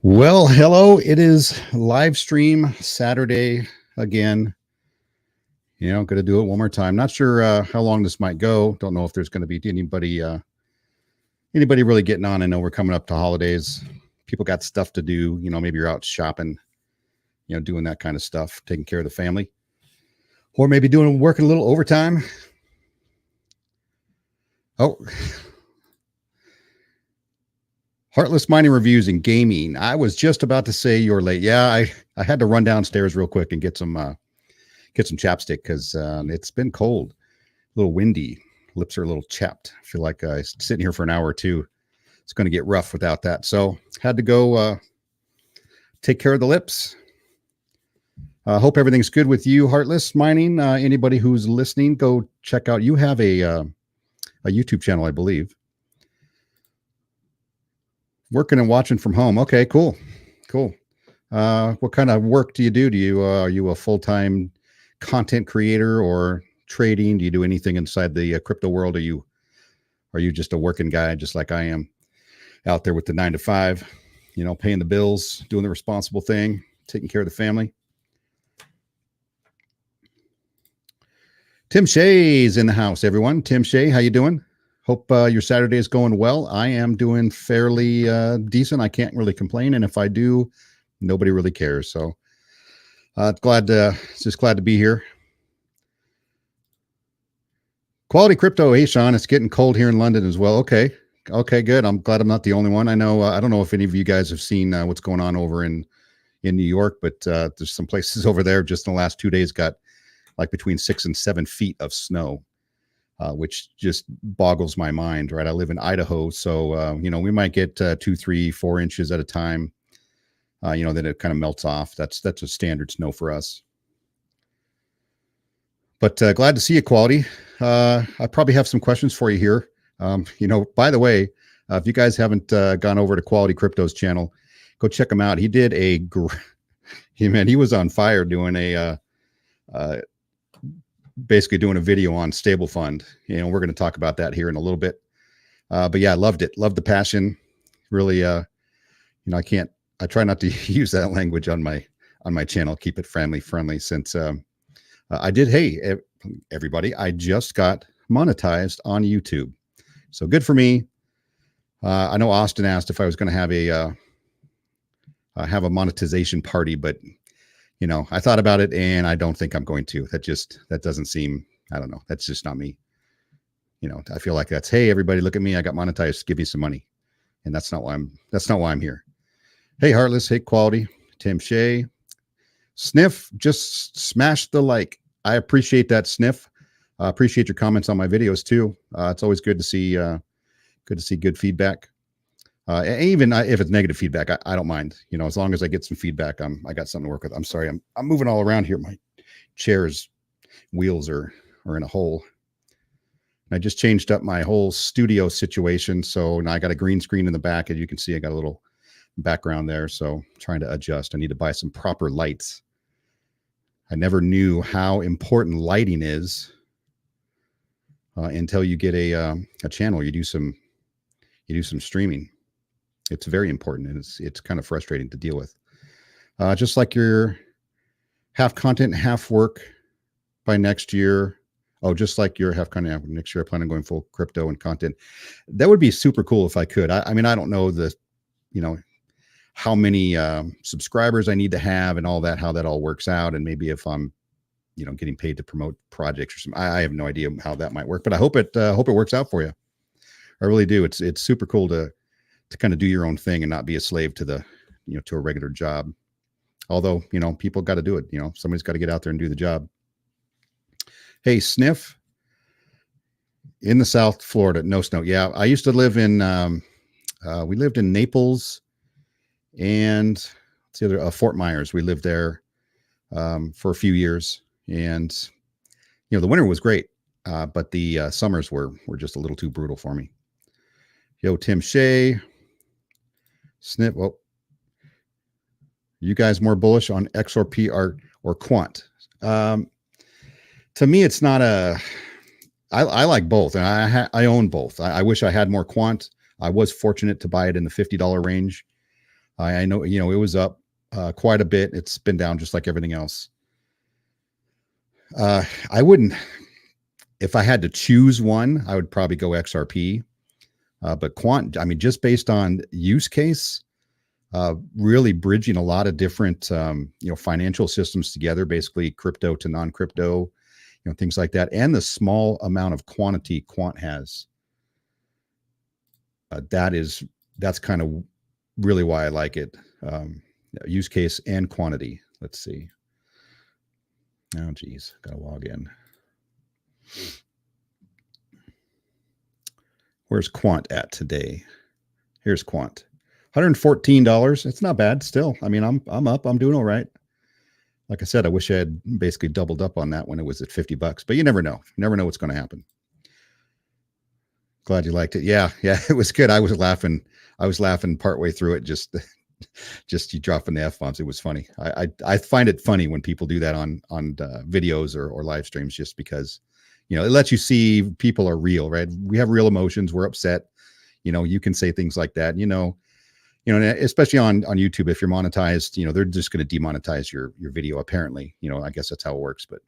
Well, hello. It is live stream Saturday again. Going to do it one more time. Not sure how long this might go. Don't know if there's going to be anybody really getting on. I know we're coming up to holidays. People got stuff to do. Maybe you're out shopping, doing that kind of stuff, taking care of the family, or maybe working a little overtime. Oh. Heartless Mining Reviews and Gaming. I was just about to say you're late. Yeah, I had to run downstairs real quick and get some chapstick because it's been cold, a little windy. Lips are a little chapped. I feel like sitting here for an hour or two, it's going to get rough without that. So had to go take care of the lips. Hope everything's good with you, Heartless Mining. Anybody who's listening, go check out. You have a YouTube channel, I believe. Working and watching from home. Okay, cool. What kind of work do you do? Are you a full-time content creator or trading? Do you do anything inside the crypto world? Are you just a working guy, just like I am, out there with the 9 to 5, paying the bills, doing the responsible thing, taking care of the family? Tim Shea's in the house, everyone. Tim Shea, how you doing? Hope your Saturday is going well. I am doing fairly decent. I can't really complain. And if I do, nobody really cares. So glad to be here. Quality Crypto. Hey, Sean, it's getting cold here in London as well. Okay, good. I'm glad I'm not the only one. I know, I don't know if any of you guys have seen what's going on over in New York, but there's some places over there just in the last 2 days got like between 6 and 7 feet of snow. Which just boggles my mind, right? I live in Idaho, so, we might get 2, 3, 4 inches at a time, then it kind of melts off. That's a standard snow for us. But glad to see you, Quality. I probably have some questions for you here. By the way, if you guys haven't gone over to Quality Crypto's channel, go check him out. He did he was on fire doing basically doing a video on StableFund. We're going to talk about that here in a little bit. But yeah, I loved it. Loved the passion. Really, I try not to use that language on my channel. Keep it family friendly since I did. Hey, everybody, I just got monetized on YouTube. So good for me. I know Austin asked if I was going to have a monetization party, but I thought about it and I don't think I'm going to. That doesn't seem, I don't know. That's just not me. I feel like that's, hey, everybody, look at me. I got monetized. Give me some money. And that's not why I'm here. Hey, Heartless. Hey, Quality. Tim Shea. Sniff, just smash the like. I appreciate that, Sniff. I appreciate your comments on my videos too. It's always good to see good feedback. Even if it's negative feedback, I don't mind. As long as I get some feedback, I got something to work with. I'm sorry, I'm moving all around here. My chair's wheels are in a hole. I just changed up my whole studio situation, so now I got a green screen in the back, and you can see I got a little background there. So I'm trying to adjust. I need to buy some proper lights. I never knew how important lighting is until you get a channel. You do some streaming. It's very important, and it's kind of frustrating to deal with. Just like your half content, half work by next year. Oh, just like your half content next year, I plan on going full crypto and content. That would be super cool if I could. I mean, I don't know how many subscribers I need to have and all that, how that all works out, and maybe if I'm getting paid to promote projects or something. I have no idea how that might work, but I hope it works out for you. I really do. It's super cool to kind of do your own thing and not be a slave to to a regular job. Although, people got to do it. Somebody's got to get out there and do the job. Hey, Sniff, in the South Florida, no snow. Yeah, I used to live in, we lived in Naples and what's the other, Fort Myers. We lived there for a few years, and the winter was great, but the summers were just a little too brutal for me. Yo, Tim Shea, Snip. Well, you guys more bullish on XRP or quant? To me, it's not a. I like both, and I own both. I wish I had more quant. I was fortunate to buy it in the $50 range. I know, it was up quite a bit. It's been down just like everything else. I wouldn't, if I had to choose one, I would probably go XRP. But quant, I mean, just based on use case, really bridging a lot of different, financial systems together, basically crypto to non-crypto, things like that. And the small amount of quantity quant has. That's kind of really why I like it. Use case and quantity. Let's see. Oh, geez. Got to log in. Where's quant at today? Here's quant. $114. It's not bad still. I mean, I'm up. I'm doing all right. Like I said, I wish I had basically doubled up on that when it was at $50, but you never know. You never know what's going to happen. Glad you liked it. Yeah, it was good. I was laughing partway through it. Just you dropping the F-bombs. It was funny. I find it funny when people do that on videos or live streams, just because, it lets you see people are real, right? We have real emotions. We're upset. You can say things like that, especially on YouTube, if you're monetized, they're just going to demonetize your video. Apparently, I guess that's how it works, but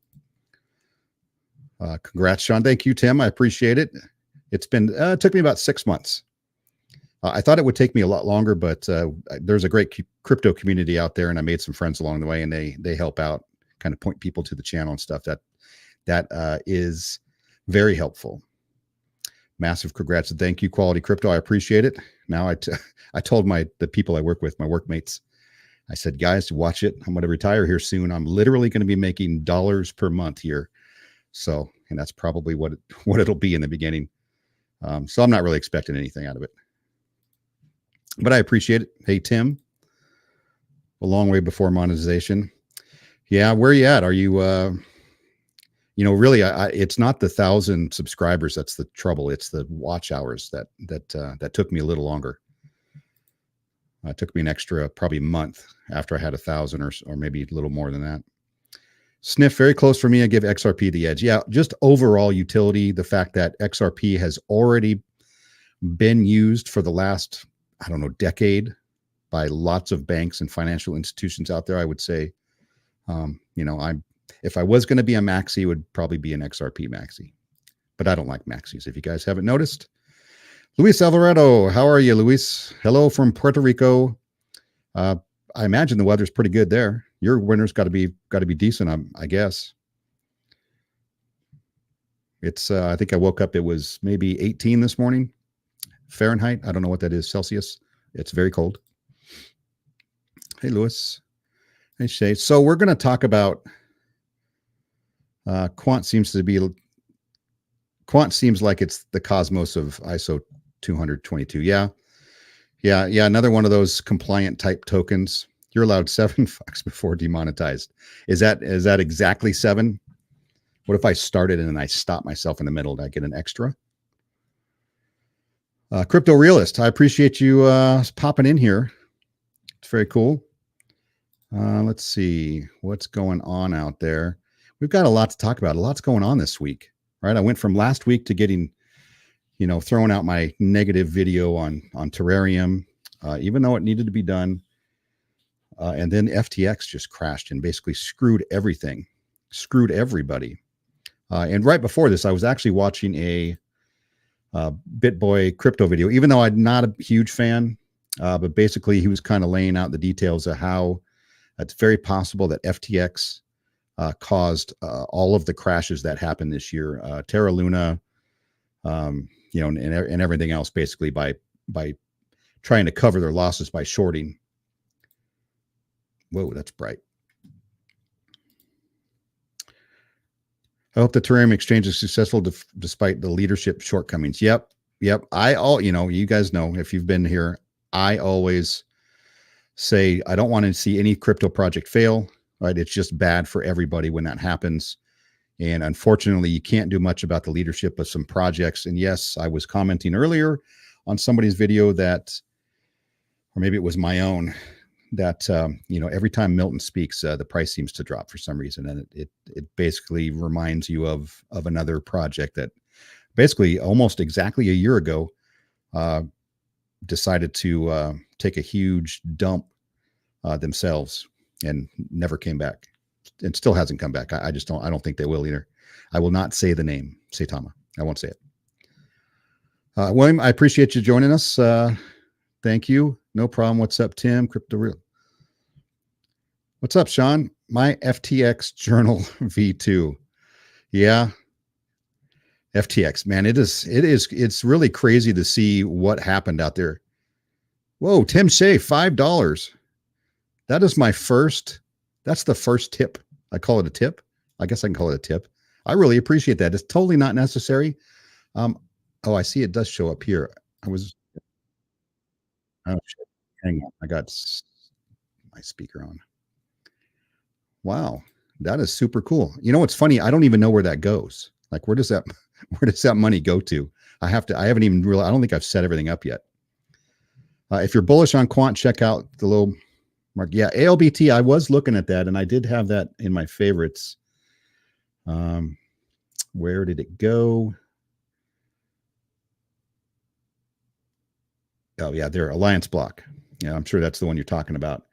congrats, Sean. Thank you, Tim. I appreciate it. It's been, it took me about 6 months. I thought it would take me a lot longer, but there's a great crypto community out there, and I made some friends along the way, and they help out, kind of point people to the channel and stuff. That is very helpful. Massive congrats and thank you, Quality Crypto. I appreciate it. Now I told the people I work with, my workmates, I said, guys, watch it. I'm going to retire here soon. I'm literally going to be making dollars per month here. So, and that's probably what it'll be in the beginning. So I'm not really expecting anything out of it, but I appreciate it. Hey, Tim, a long way before monetization. Yeah. Where are you at? Are you, really, it's not the 1,000 subscribers. That's the trouble. It's the watch hours that took me a little longer. It took me an extra, probably month after I had 1,000 or maybe a little more than that. Sniff, very close for me. I give XRP the edge. Yeah, just overall utility, the fact that XRP has already been used for the last, decade by lots of banks and financial institutions out there. I would say, if I was going to be a maxi, it would probably be an XRP maxi, but I don't like maxis. If you guys haven't noticed. Luis Alvarado, how are you, Luis? Hello from Puerto Rico. I imagine the weather's pretty good there. Your winter's got to be decent, I guess. It's I think I woke up, it was maybe 18 this morning, Fahrenheit. I don't know what that is, Celsius. It's very cold. Hey, Luis. Hey, Shay. So we're going to talk about quant seems like it's the cosmos of ISO 222. Yeah. Another one of those compliant type tokens. You're allowed $7 before demonetized. Is that exactly 7? What if I started and then I stop myself in the middle? Did I get an extra? Crypto Realist, I appreciate you popping in here. It's very cool. Let's see what's going on out there. We've got a lot to talk about. A lot's going on this week, right? I went from last week to getting, throwing out my negative video on Terrarium, even though it needed to be done. And then FTX just crashed and basically screwed everything, screwed everybody. And right before this, I was actually watching a BitBoy crypto video, even though I'm not a huge fan, but basically he was kind of laying out the details of how it's very possible that FTX caused all of the crashes that happened this year, Terra Luna, and everything else, basically by trying to cover their losses by shorting. Whoa, that's bright. I hope the Terrarium exchange is successful despite the leadership shortcomings. Yep. You guys know, if you've been here, I always say I don't want to see any crypto project fail, right? It's just bad for everybody when that happens. And unfortunately, you can't do much about the leadership of some projects. And yes, I was commenting earlier on somebody's video that or maybe it was my own, that every time Milton speaks, the price seems to drop for some reason, and it basically reminds you of another project that basically almost exactly a year ago decided to take a huge dump themselves and never came back, and still hasn't come back. I don't think they will either. I will not say the name Saitama. I won't say it. William, I appreciate you joining us. Thank you. No problem. What's up, Tim? Crypto Real. What's up, Sean? My FTX Journal V2. Yeah. FTX, man, it's really crazy to see what happened out there. Whoa, Tim Shea, $5. That's the first tip. I call it a tip. I guess I can call it a tip. I really appreciate that. It's totally not necessary. Oh, I see it does show up here. Oh, shit. Hang on. I got my speaker on. Wow. That is super cool. You know what's funny? I don't even know where that goes. Like, where does that money go to? I haven't even realized. I don't think I've set everything up yet. If you're bullish on quant, check out the little mark. Yeah, ALBT. I was looking at that, and I did have that in my favorites. Where did it go? Oh yeah, there, Alliance Block. Yeah, I'm sure that's the one you're talking about.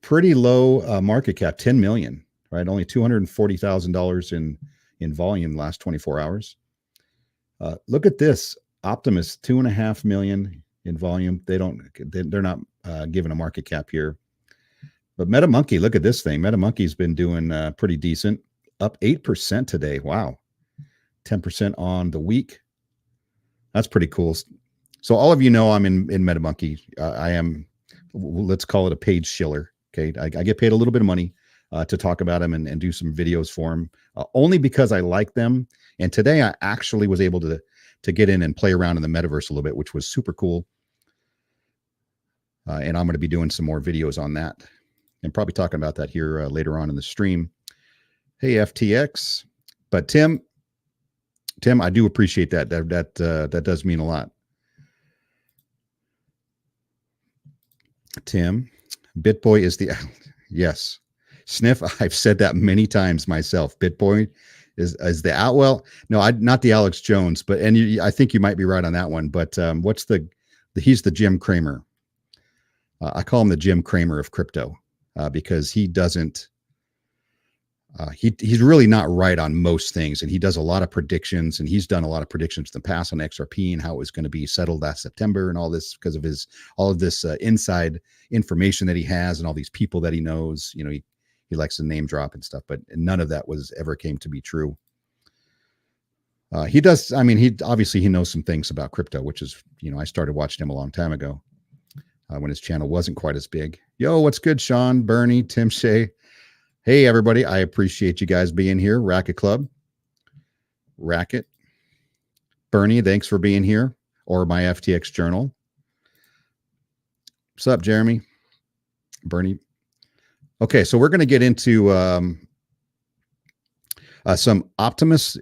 Pretty low market cap, 10 million, right? Only $240,000 in volume last 24 hours. Look at this, Optimus, 2.5 million in volume. They're not given a market cap here. But MetaMonkey, look at this thing. MetaMonkey's been doing pretty decent, up 8% today. Wow, 10% on the week. That's pretty cool. So all of you know I'm in MetaMonkey. I am, let's call it a paid shiller. Okay, I get paid a little bit of money to talk about them and do some videos for them, only because I like them. And today I actually was able to get in and play around in the metaverse a little bit, which was super cool. And I'm going to be doing some more videos on that and probably talking about that here later on in the stream. Hey, FTX. But Tim, I do appreciate that. That does mean a lot. Tim, BitBoy is the, yes. Sniff, I've said that many times myself. BitBoy is the out. Well, no, not the Alex Jones, but I think you might be right on that one. But he's the Jim Cramer. I call him the Jim Cramer of crypto because he doesn't. He's really not right on most things, and he does a lot of predictions, and he's done a lot of predictions in the past on XRP and how it was going to be settled last September and all this because of all of this inside information that he has and all these people that he knows. You know, he likes to name drop and stuff, but none of that ever came to be true. He does. I mean, he knows some things about crypto, which is, I started watching him a long time ago when his channel wasn't quite as big. Yo, what's good, Sean, Bernie, Tim Shea? Hey, everybody. I appreciate you guys being here. Racket Club. Racket. Bernie, thanks for being here. Or my FTX Journal. What's up, Jeremy? Bernie. Okay, so we're going to get into some Optimus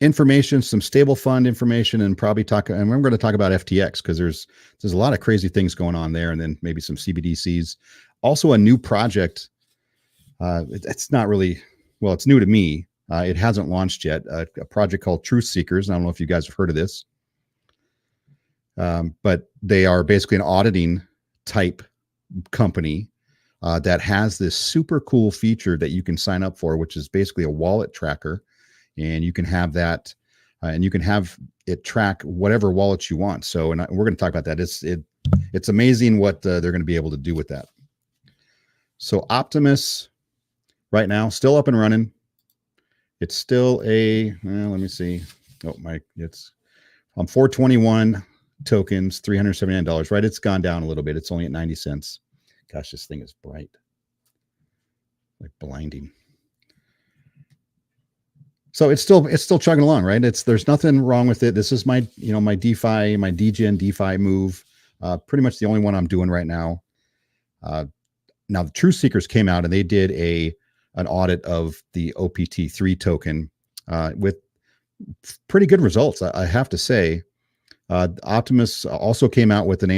information, some StableFund information, and probably and we're going to talk about FTX because there's a lot of crazy things going on there, and then maybe some CBDCs. Also, a new project. It's not really, well, it's new to me. It hasn't launched yet. A project called Truth Seekers. I don't know if you guys have heard of this, but they are basically an auditing type company that has this super cool feature that you can sign up for, which is basically a wallet tracker. And you can have that, and you can have it track whatever wallets you want. So, and we're going to talk about that. It's amazing what they're going to be able to do with that. So Optimus right now, still up and running. It's still let me see. Oh, I'm 421 tokens, $379, right? It's gone down a little bit. It's only at 90 cents. Gosh, this thing is bright. Like blinding. So it's still chugging along, right? There's nothing wrong with it. This is my DeFi, my Degen DeFi move. Pretty much the only one I'm doing right now. Now the Truth Seekers came out and they did an audit of the OPT3 token with pretty good results, I have to say. Optimus also came out with an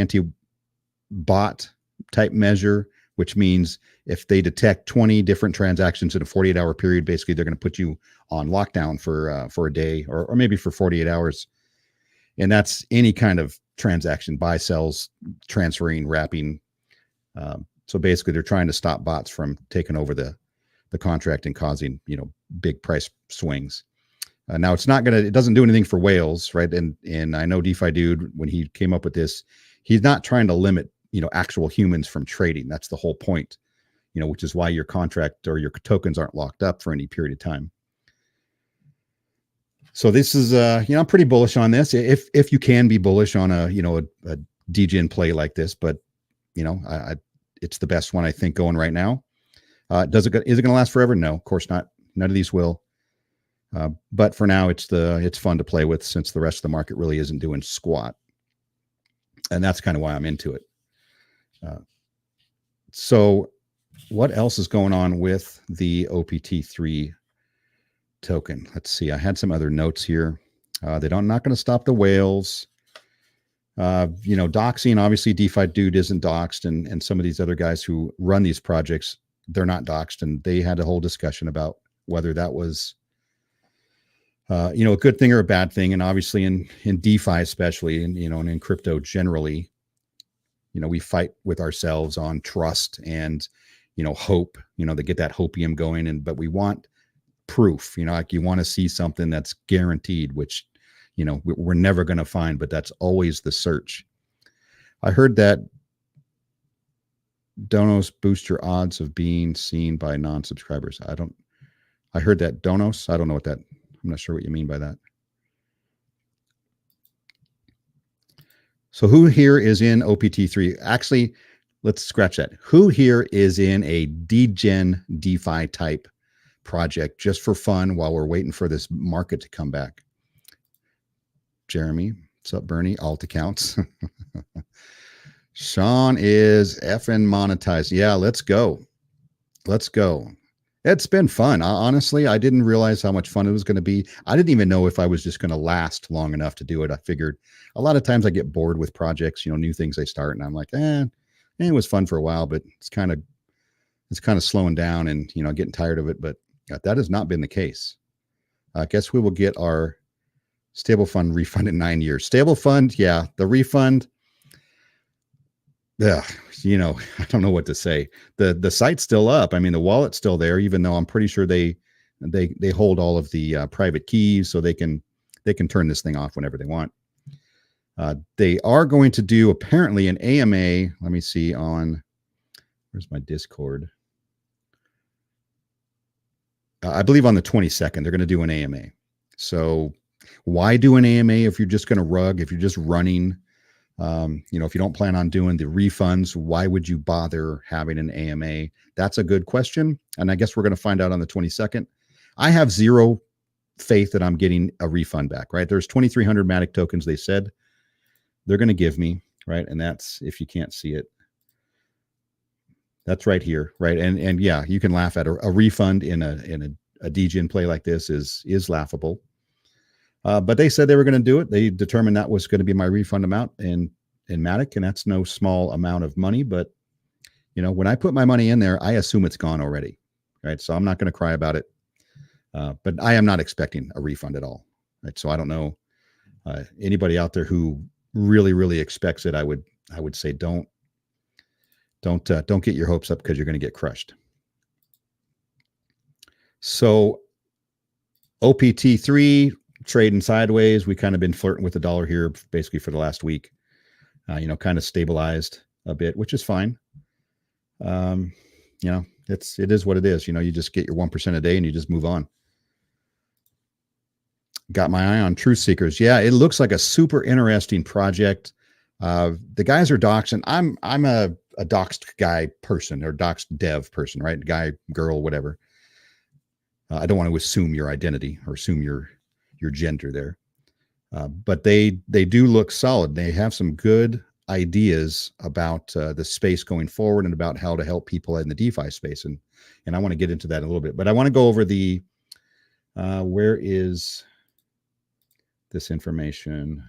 bot type measure, which means if they detect 20 different transactions in a 48-hour period, basically they're going to put you on lockdown for a day or maybe for 48 hours. And that's any kind of transaction, buy, sells, transferring, wrapping. So basically they're trying to stop bots from taking over the contract and causing, big price swings. Now it doesn't do anything for whales, right? And I know DeFi Dude, when he came up with this, he's not trying to limit, actual humans from trading. That's the whole point, which is why your contract or your tokens aren't locked up for any period of time. So this is, I'm pretty bullish on this. If you can be bullish on a Degen play like this, but it's the best one I think going right now. Is it going to last forever? No, of course not. None of these will. But for now, it's fun to play with since the rest of the market really isn't doing squat, and that's kind of why I'm into it. So, what else is going on with the OPT3 token? Let's see. I had some other notes here. They're not going to stop the whales. Doxing, obviously DeFi Dude isn't doxed, and some of these other guys who run these projects, they're not doxed, and they had a whole discussion about whether that was a good thing or a bad thing. And obviously in DeFi especially, and in crypto generally, we fight with ourselves on trust and hope, to get that hopium going, but we want proof, like you want to see something that's guaranteed, which we're never going to find, but that's always the search. I heard that donos boost your odds of being seen by non-subscribers. I heard that donos. I don't know what that, I'm not sure what you mean by that. So who here is in OPT3? Actually, let's scratch that. Who here is in a Degen DeFi type project just for fun while we're waiting for this market to come back? Jeremy, what's up, Bernie? Alt accounts. Sean is effing monetized. Yeah, let's go. Let's go. It's been fun. Honestly, I didn't realize how much fun it was going to be. I didn't even know if I was just going to last long enough to do it. I figured a lot of times I get bored with projects, new things they start, and I'm like, it was fun for a while, but it's kind of slowing down and, getting tired of it. But that has not been the case. I guess we will get our StableFund refund in 9 years. StableFund, yeah, the refund. Yeah, I don't know what to say. The site's still up. I mean, the wallet's still there, even though I'm pretty sure they hold all of the private keys, so they can turn this thing off whenever they want. They are going to do apparently an AMA. Let me see where's my Discord. I believe on the 22nd they're going to do an AMA. So why do an AMA if you're just going to rug? If you're just running? If you don't plan on doing the refunds, why would you bother having an AMA? That's a good question. And I guess we're going to find out on the 22nd. I have zero faith that I'm getting a refund back, right? There's 2,300 Matic tokens they said they're going to give me, right? And that's, if you can't see it, that's right here, right? And yeah, you can laugh at a refund in a Degen play like this is laughable. But they said they were going to do it. They determined that was going to be my refund amount in Matic, and that's no small amount of money. But when I put my money in there, I assume it's gone already, right? So I'm not going to cry about it. But I am not expecting a refund at all, right? So I don't know anybody out there who really, really expects it. I would say don't get your hopes up, because you're going to get crushed. So OPT3 trading sideways. We kind of been flirting with the dollar here basically for the last week. Kind of stabilized a bit, which is fine. It is what it is. You just get your 1% a day and you just move on. Got my eye on Truth Seekers. Yeah, it looks like a super interesting project. The guys are doxed, and I'm a doxed guy person, or doxed dev person, right? Guy, girl, whatever. I don't want to assume your identity or assume your gender there. But they do look solid. They have some good ideas about the space going forward and about how to help people in the DeFi space. And I want to get into that in a little bit, but I want to go over the, where is this information?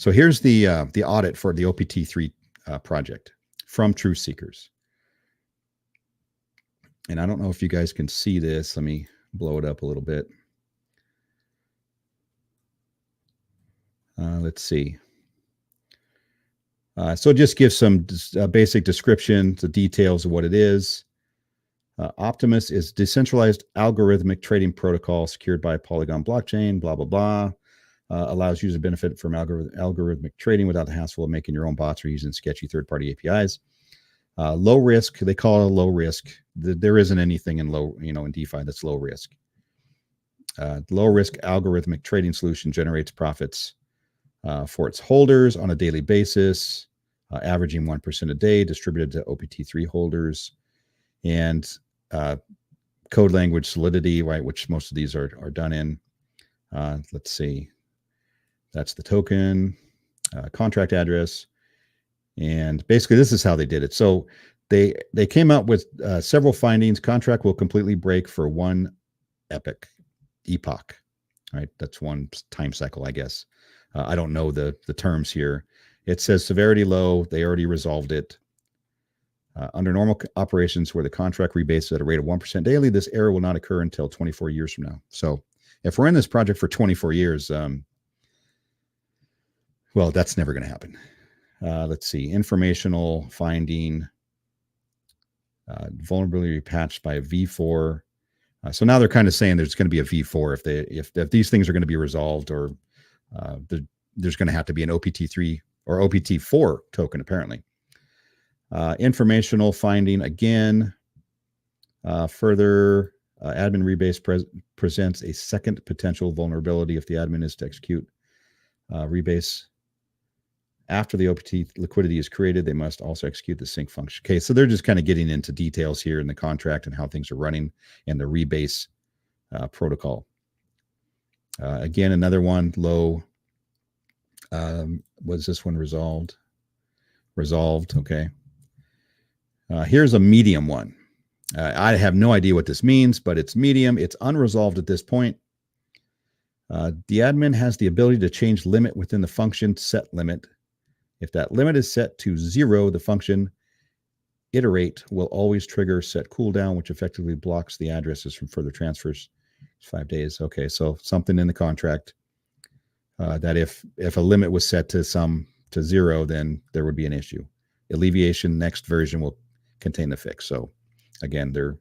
So here's the audit for the OPT3 project from Truth Seekers. And I don't know if you guys can see this. Let me blow it up a little bit. Let's see. So just give some basic description, the details of what it is. Optimus is decentralized algorithmic trading protocol secured by Polygon blockchain, blah, blah, blah. Allows users to benefit from algorithmic trading without the hassle of making your own bots or using sketchy third-party APIs. Low risk, they call it a low risk. There isn't anything in in DeFi that's low risk. Low risk algorithmic trading solution generates profits for its holders on a daily basis, averaging 1% a day, distributed to OPT3 holders, and code language Solidity, right, which most of these are done in. Let's see. That's the token, contract address. And basically, this is how they did it. So they came up with several findings. Contract will completely break for one epoch, right? That's one time cycle, I guess. I don't know the terms here. It says severity low. They already resolved it. Under normal operations where the contract rebases at a rate of 1% daily, this error will not occur until 24 years from now. So if we're in this project for 24 years, well, that's never going to happen. Let's see, informational finding, vulnerability patched by a V4. So now they're kind of saying there's going to be a V4 if these things are going to be resolved, or there's going to have to be an OPT3 or OPT4 token, apparently. Informational finding again. Further, admin rebase presents a second potential vulnerability if the admin is to execute rebase. After the OPT liquidity is created, they must also execute the sync function. Okay, so they're just kind of getting into details here in the contract and how things are running and the rebase protocol. Again, another one, low. Was this one resolved? Resolved, okay. Here's a medium one. I have no idea what this means, but it's medium. It's unresolved at this point. The admin has the ability to change limit within the function set limit. If that limit is set to 0, the function iterate will always trigger set cooldown, which effectively blocks the addresses from further transfers. 5 days. Okay, so something in the contract that if a limit was set to 0, then there would be an issue. Alleviation next version will contain the fix. So again, they're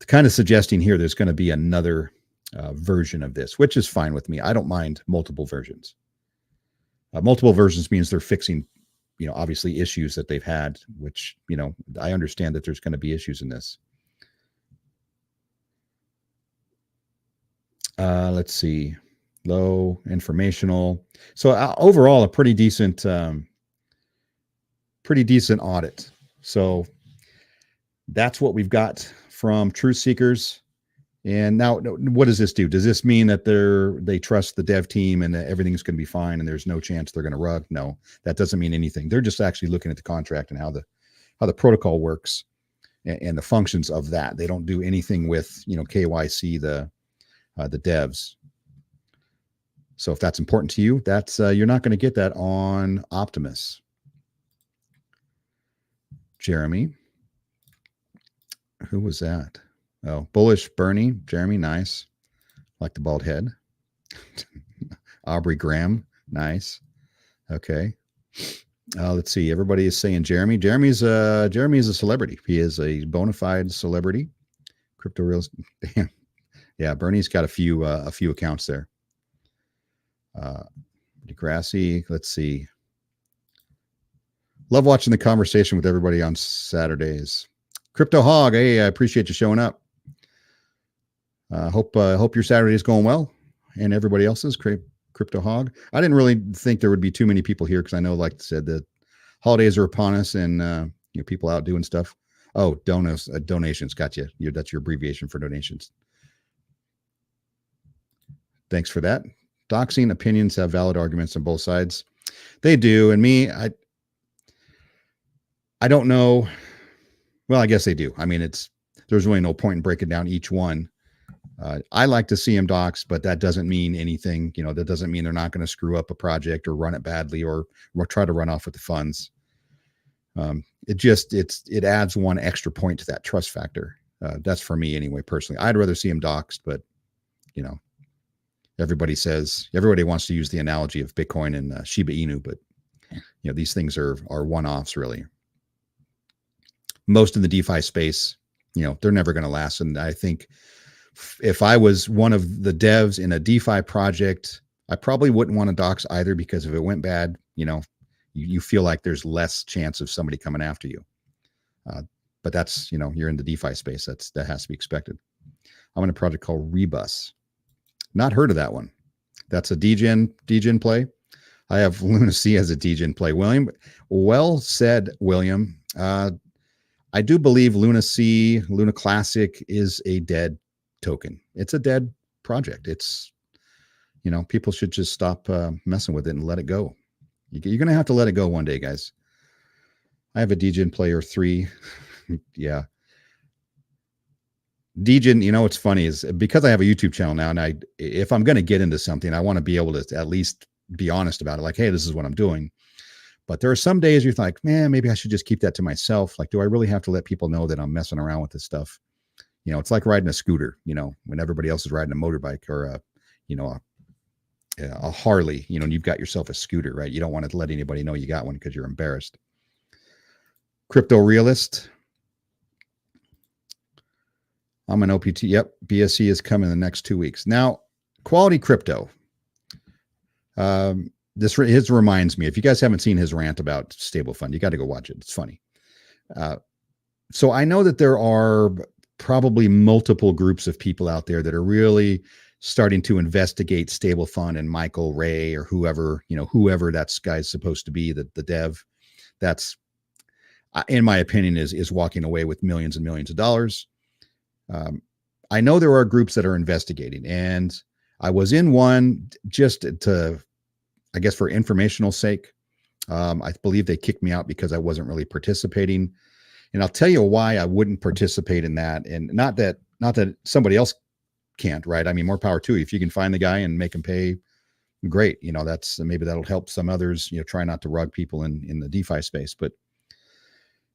kind of suggesting here there's going to be another version of this, which is fine with me. I don't mind multiple versions. Multiple versions means they're fixing, obviously issues that they've had, which, I understand that there's going to be issues in this. Let's see, low informational. So overall, a pretty decent audit. So that's what we've got from Truth Seekers. And now, what does this do? Does this mean that they trust the dev team and that everything's going to be fine and there's no chance they're going to rug? No, that doesn't mean anything. They're just actually looking at the contract and how the protocol works and the functions of that. They don't do anything with KYC the devs. So if that's important to you, that's you're not going to get that on Optimus. Jeremy, who was that? Oh, Bullish Bernie, Jeremy, nice. Like the bald head. Aubrey Graham, nice. Okay. Let's see. Everybody is saying Jeremy. Jeremy is a celebrity. He is a bona fide celebrity. Crypto Reels. Damn. Yeah, Bernie's got a few accounts there. Degrassi. Let's see. Love watching the conversation with everybody on Saturdays. Crypto Hog. Hey, I appreciate you showing up. Hope your Saturday is going well, and everybody else's. Crypto Hog. I didn't really think there would be too many people here because I know, like I said, the holidays are upon us, and people out doing stuff. Oh, donations. Gotcha. That's your abbreviation for donations. Thanks for that. Doxing opinions have valid arguments on both sides. They do, and me, I don't know. Well, I guess they do. I mean, there's really no point in breaking down each one. I like to see them doxed, but that doesn't mean anything. That doesn't mean they're not going to screw up a project or run it badly or try to run off with the funds. It adds one extra point to that trust factor. That's for me anyway, personally. I'd rather see them doxed, but everybody wants to use the analogy of Bitcoin and Shiba Inu, but these things are one-offs really. Most in the DeFi space, they're never going to last. And I think if I was one of the devs in a DeFi project, I probably wouldn't want to dox either, because if it went bad, you feel like there's less chance of somebody coming after you. But that's, you're in the DeFi space. That has to be expected. I'm in a project called Rebus. Not heard of that one. That's a Degen play. I have Luna C as a Degen play. William, well said, William. I do believe Luna Classic is a dead token. It's a dead project. It's, people should just stop messing with it and let it go. You're going to have to let it go one day, guys. I have a Degen player 3. Yeah. Degen, what's funny is because I have a YouTube channel now, and if I'm going to get into something, I want to be able to at least be honest about it. Like, hey, this is what I'm doing. But there are some days you're like, man, maybe I should just keep that to myself. Like, do I really have to let people know that I'm messing around with this stuff? It's like riding a scooter, when everybody else is riding a motorbike or a Harley, and you've got yourself a scooter, right? You don't want to let anybody know you got one because you're embarrassed. Crypto realist. I'm an OPT. Yep. BSC is coming in the next 2 weeks. Now, Quality Crypto. His reminds me, if you guys haven't seen his rant about StableFund, you got to go watch it. It's funny. So I know that there are probably multiple groups of people out there that are really starting to investigate StableFund and Michael Ray or whoever that guy's supposed to be, the dev. That's, in my opinion, is walking away with millions and millions of dollars. I know there are groups that are investigating, and I was in one just to, I guess, for informational sake. I believe they kicked me out because I wasn't really participating. And I'll tell you why I wouldn't participate in that. And not that somebody else can't, right? I mean, more power to you. If you can find the guy and make him pay, great. Maybe that'll help some others, try not to rug people in the DeFi space. But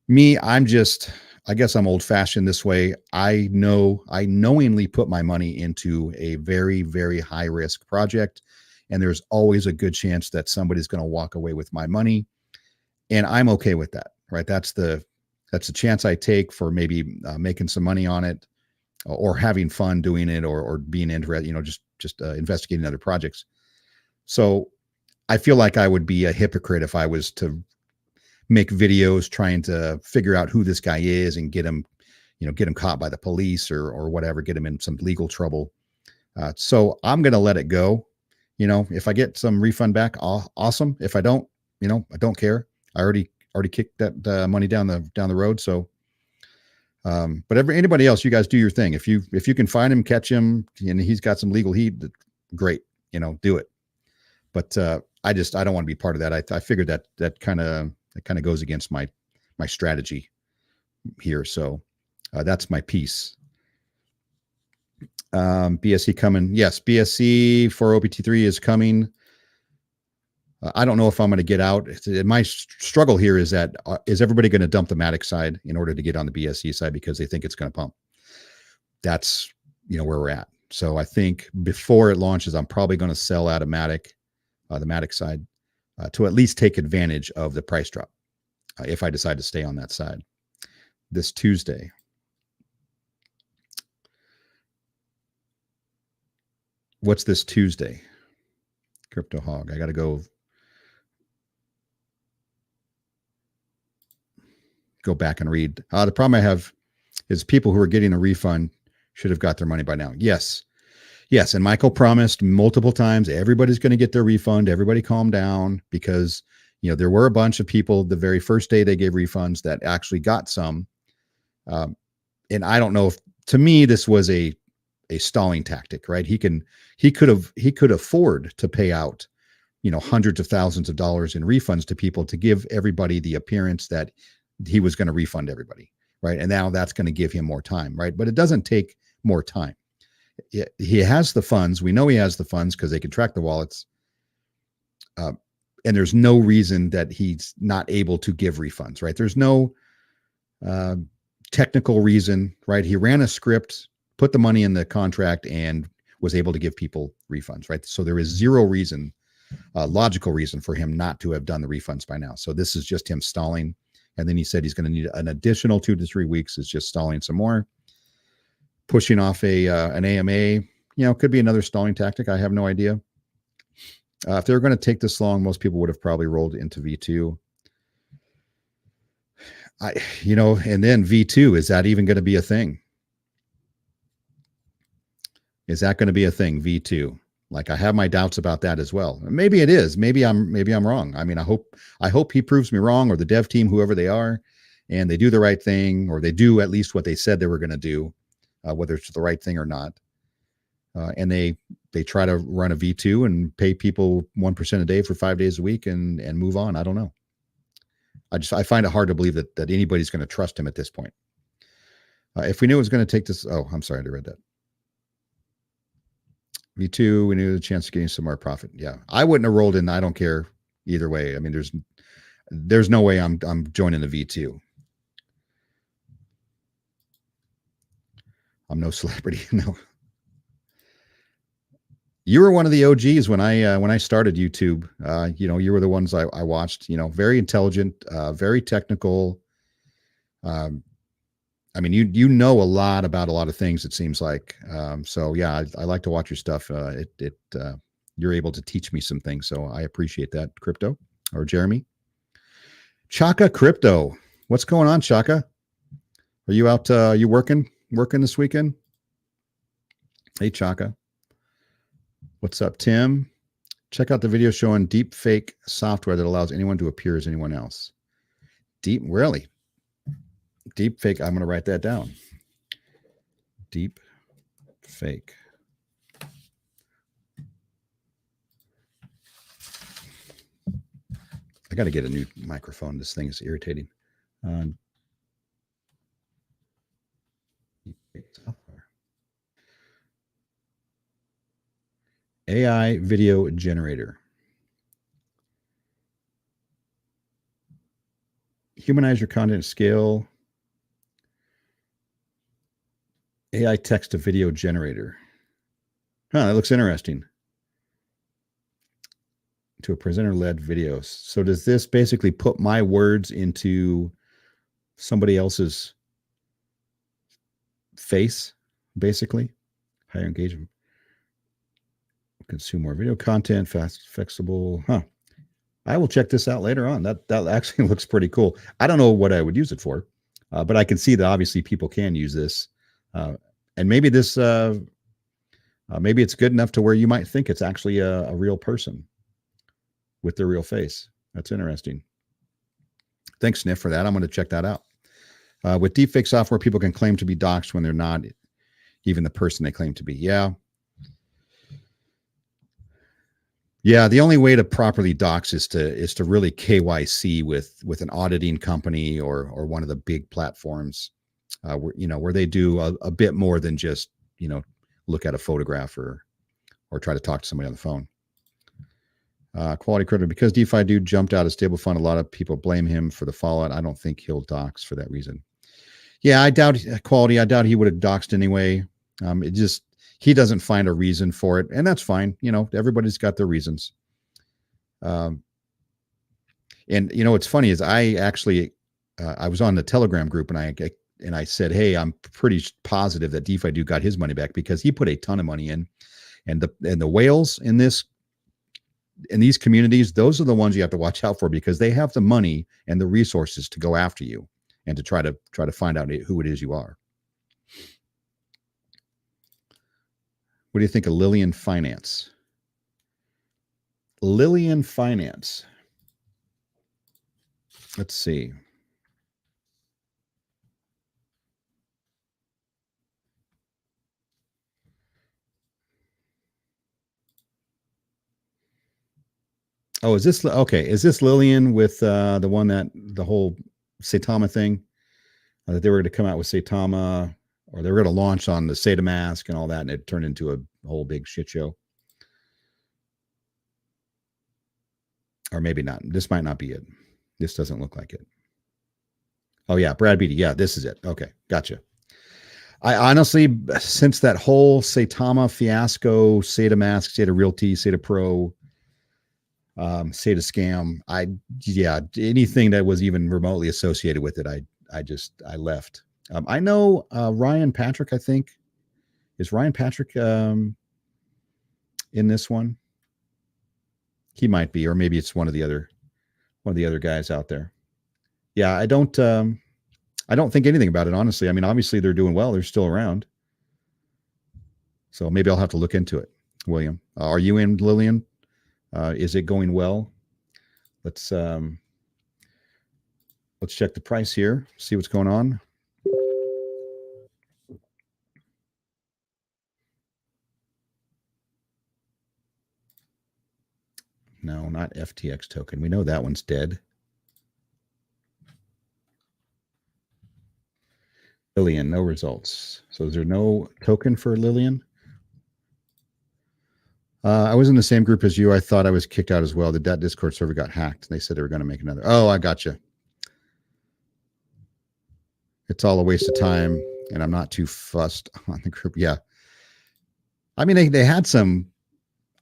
me, I guess I'm old fashioned this way. I knowingly put my money into a very, very high risk project. And there's always a good chance that somebody's going to walk away with my money. And I'm okay with that, right? That's the chance I take for maybe making some money on it, or having fun doing it, or being interested, just investigating other projects. So I feel like I would be a hypocrite if I was to make videos trying to figure out who this guy is and get him caught by the police or whatever, get him in some legal trouble. So I'm going to let it go. If I get some refund back, awesome. If I don't, I don't care. I already kicked that money down the road. So, but anybody else, you guys do your thing. If you can find him, catch him, and he's got some legal heat, great, do it. But I don't want to be part of that. I figured that kind of goes against my strategy here. So that's my piece. BSC coming. Yes, BSC for OPT3 is coming. I don't know if I'm going to get out. My struggle here is that is everybody going to dump the Matic side in order to get on the BSC side because they think it's going to pump? That's where we're at. So I think before it launches, I'm probably going to sell out of Matic, the Matic side, to at least take advantage of the price drop if I decide to stay on that side this Tuesday. What's this Tuesday? Crypto Hog. I got to go back and read. The problem I have is people who are getting a refund should have got their money by now. Yes. And Michael promised multiple times, everybody's going to get their refund. Everybody calm down, because, there were a bunch of people the very first day they gave refunds that actually got some. And I don't know if, to me, this was a stalling tactic, right? He could afford to pay out, hundreds of thousands of dollars in refunds to people to give everybody the appearance that he was going to refund everybody, right? And now that's going to give him more time, right? But it doesn't take more time. he has the funds. We know he has the funds because they can track the wallets. And there's no reason that he's not able to give refunds, right? There's no technical reason, right? He ran a script, put the money in the contract, and was able to give people refunds, right? So there is zero reason, logical reason for him not to have done the refunds by now. So this is just him stalling. And then he said he's going to need an additional 2 to 3 weeks. Is just stalling some more, pushing off an AMA. Could be another stalling tactic. I have no idea. If they were going to take this long, most people would have probably rolled into V2. And then V2, is that even going to be a thing? Is that going to be a thing, V2? Like, I have my doubts about that as well. Maybe it is. Maybe I'm wrong. I mean, I hope he proves me wrong, or the dev team, whoever they are, and they do the right thing, or they do at least what they said they were going to do, whether it's the right thing or not. And they try to run a V2 and pay people 1% a day for 5 days a week and move on. I don't know. I find it hard to believe that anybody's going to trust him at this point. If we knew it was going to take this, I'm sorry, I read that. V2, we knew the chance of getting some more profit. Yeah, I wouldn't have rolled in. I don't care either way. I mean, there's no way I'm joining the V2. I'm no celebrity. No. You were one of the OGs when I started YouTube. You were the ones I watched. Very intelligent, very technical. I mean, you know a lot about a lot of things, it seems like. So yeah, I like to watch your stuff. You're able to teach me some things, so I appreciate that, Crypto or Jeremy. Chaka Crypto, what's going on, Chaka? Are you out? You working this weekend? Hey, Chaka. What's up, Tim? Check out the video showing deep fake software that allows anyone to appear as anyone else. Really? Deep fake. I'm going to write that down. Deep fake. I got to get a new microphone. This thing is irritating. Deep fake software. AI video generator. Humanize your content at scale. AI text to video generator. That looks interesting. To a presenter-led videos. So does this basically put my words into somebody else's face, basically? Higher engagement. Consume more video content, fast, flexible. I will check this out later on. That actually looks pretty cool. I don't know what I would use it for, but I can see that obviously people can use this. And maybe this, maybe it's good enough to where you might think it's actually a real person with their real face. That's interesting. Thanks, Sniff, for that. I'm going to check that out. With deepfake software, people can claim to be doxxed when they're not even the person they claim to be. Yeah, the only way to properly dox is to really KYC with an auditing company or one of the big platforms, where they do a bit more than just look at a photograph or try to talk to somebody on the phone. Quality credit, because DeFi dude jumped out of StableFund, a lot of people blame him for the fallout. I don't think he'll dox for that reason. Yeah, I doubt Quality. I doubt he would have doxed anyway. He doesn't find a reason for it, and that's fine. Everybody's got their reasons. And what's funny is I actually I was on the Telegram group and I said, hey, I'm pretty positive that DeFi dude got his money back because he put a ton of money in, and the whales in these communities, those are the ones you have to watch out for because they have the money and the resources to go after you and to try to find out who it is you are. What do you think of Lillian Finance? Lillian Finance. Let's see. Oh, is this okay? Is this Lillian with the one that the whole Saitama thing that they were going to come out with Saitama or they were going to launch on the SATA mask and all that, and it turned into a whole big shit show. Or maybe not. This might not be it. This doesn't look like it. Oh yeah, Brad Beatty. Yeah, this is it. Okay, gotcha. I honestly, since that whole Saitama fiasco, SATA mask, SATA Realty, SATA Pro, SATA scam, anything that was even remotely associated with it, I left. I know Ryan Patrick, I think. Is Ryan Patrick in this one? He might be, or maybe it's one of the other guys out there. Yeah, I don't think anything about it, honestly. I mean, obviously they're doing well. They're still around. So maybe I'll have to look into it. William, are you in, Lillian? Is it going well? Let's check the price here, see what's going on. No, not FTX token. We know that one's dead. Lillian, no results. So is there no token for Lillian? I was in the same group as you. I thought I was kicked out as well. That Discord server got hacked. They said they were going to make another. Oh, I gotcha. It's all a waste of time, and I'm not too fussed on the group. Yeah. I mean, they had some.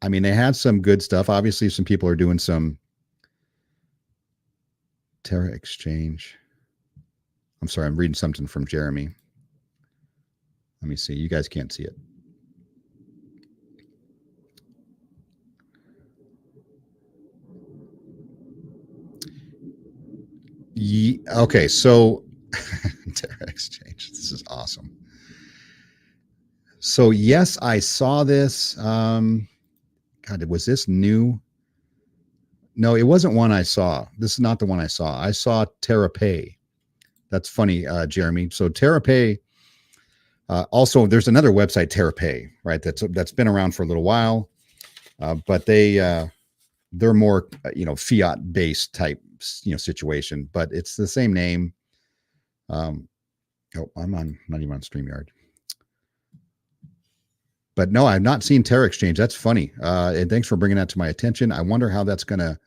I mean, they had some good stuff. Obviously, some people are doing some Terra Exchange. I'm sorry, I'm reading something from Jeremy. Let me see. You guys can't see it. Okay, so Terra Exchange. This is awesome. So yes, I saw this. God, was this new? No, it wasn't one I saw. This is not the one I saw. I saw TerraPay. That's funny, Jeremy. So TerraPay. Also, there's another website, TerraPay, right? That's been around for a little while, but they're more fiat based type situation. But it's the same name. I'm not even on StreamYard. But no, I've not seen Terra Exchange. That's funny. And thanks for bringing that to my attention. I wonder how that's gonna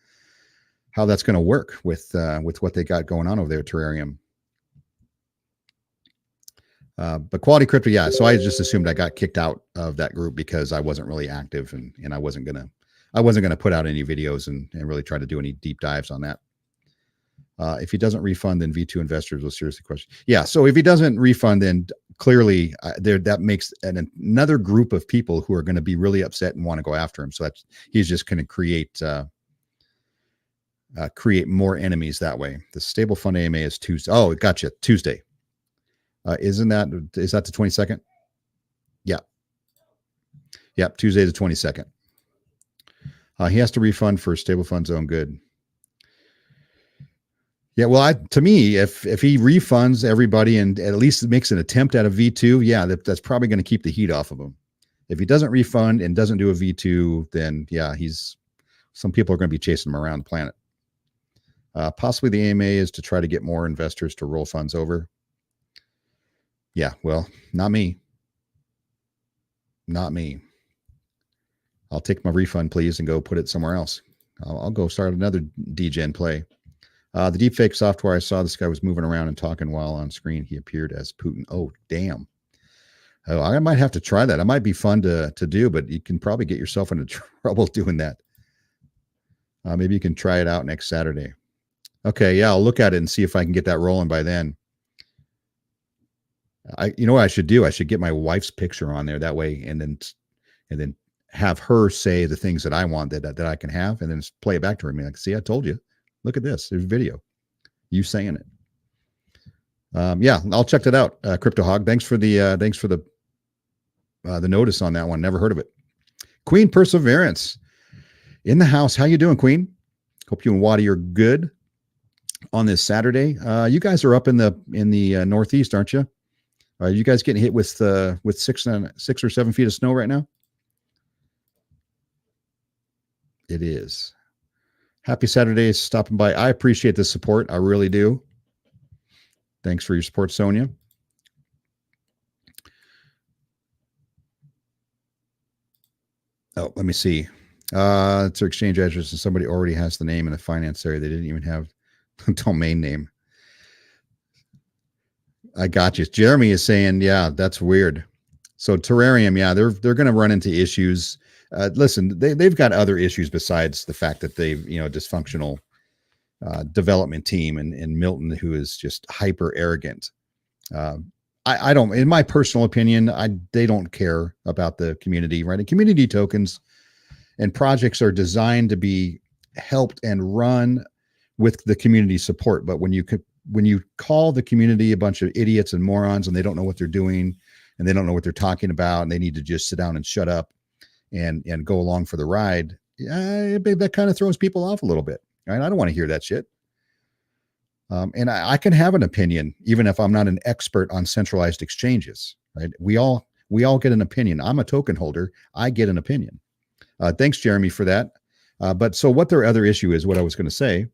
work with what they got going on over there at Terrarium. But Quality Crypto, yeah. So I just assumed I got kicked out of that group because I wasn't really active and I wasn't gonna put out any videos and really try to do any deep dives on that. If he doesn't refund, then V2 investors will seriously question. Yeah. So if he doesn't refund, then clearly that makes another group of people who are going to be really upset and want to go after him. So he's just going to create more enemies that way. The StableFund AMA is Tuesday. Oh, gotcha. Tuesday. Is that the 22nd? Yeah. Yep. Tuesday the 22nd. He has to refund for StableFund's own good. Yeah, well, to me, if he refunds everybody and at least makes an attempt at a V2, yeah, that's probably going to keep the heat off of him. If he doesn't refund and doesn't do a V2, then yeah, some people are going to be chasing him around the planet. Possibly the AMA is to try to get more investors to roll funds over. Yeah, well, not me. Not me. I'll take my refund, please, and go put it somewhere else. I'll go start another Degen play. The deepfake software, I saw this guy was moving around and talking while on screen. He appeared as Putin. Oh, damn. Oh, I might have to try that. It might be fun to do, but you can probably get yourself into trouble doing that. Maybe you can try it out next Saturday. Okay, yeah, I'll look at it and see if I can get that rolling by then. You know what I should do? I should get my wife's picture on there that way, and then have her say the things that I want that I can have, and then play it back to her. I mean, like, see, I told you. Look at this. There's video. You saying it. Yeah, I'll check that out. Crypto Hog. Thanks for the notice on that one. Never heard of it. Queen Perseverance in the house. How you doing, Queen? Hope you and Waddy are good on this Saturday. You guys are up in the Northeast, aren't you? Are you guys getting hit with 6 or 7 feet of snow right now? It is. Happy Saturday, stopping by. I appreciate the support. I really do. Thanks for your support, Sonia. Oh, let me see. It's their exchange address, and somebody already has the name in the finance area. They didn't even have a domain name. I got you. Jeremy is saying, yeah, that's weird. So Terrarium, yeah, they're going to run into issues. Listen, they've got other issues besides the fact that they've dysfunctional development team and Milton, who is just hyper arrogant. I don't, in my personal opinion, they don't care about the community, right? And community tokens and projects are designed to be helped and run with the community support. But when you call the community a bunch of idiots and morons and they don't know what they're doing and they don't know what they're talking about and they need to just sit down and shut up and go along for the ride, that kind of throws people off a little bit. Right? I don't want to hear that shit. And I can have an opinion, even if I'm not an expert on centralized exchanges. Right? We all get an opinion. I'm a token holder. I get an opinion. Thanks, Jeremy, for that. But so what their other issue is, what I was going to say,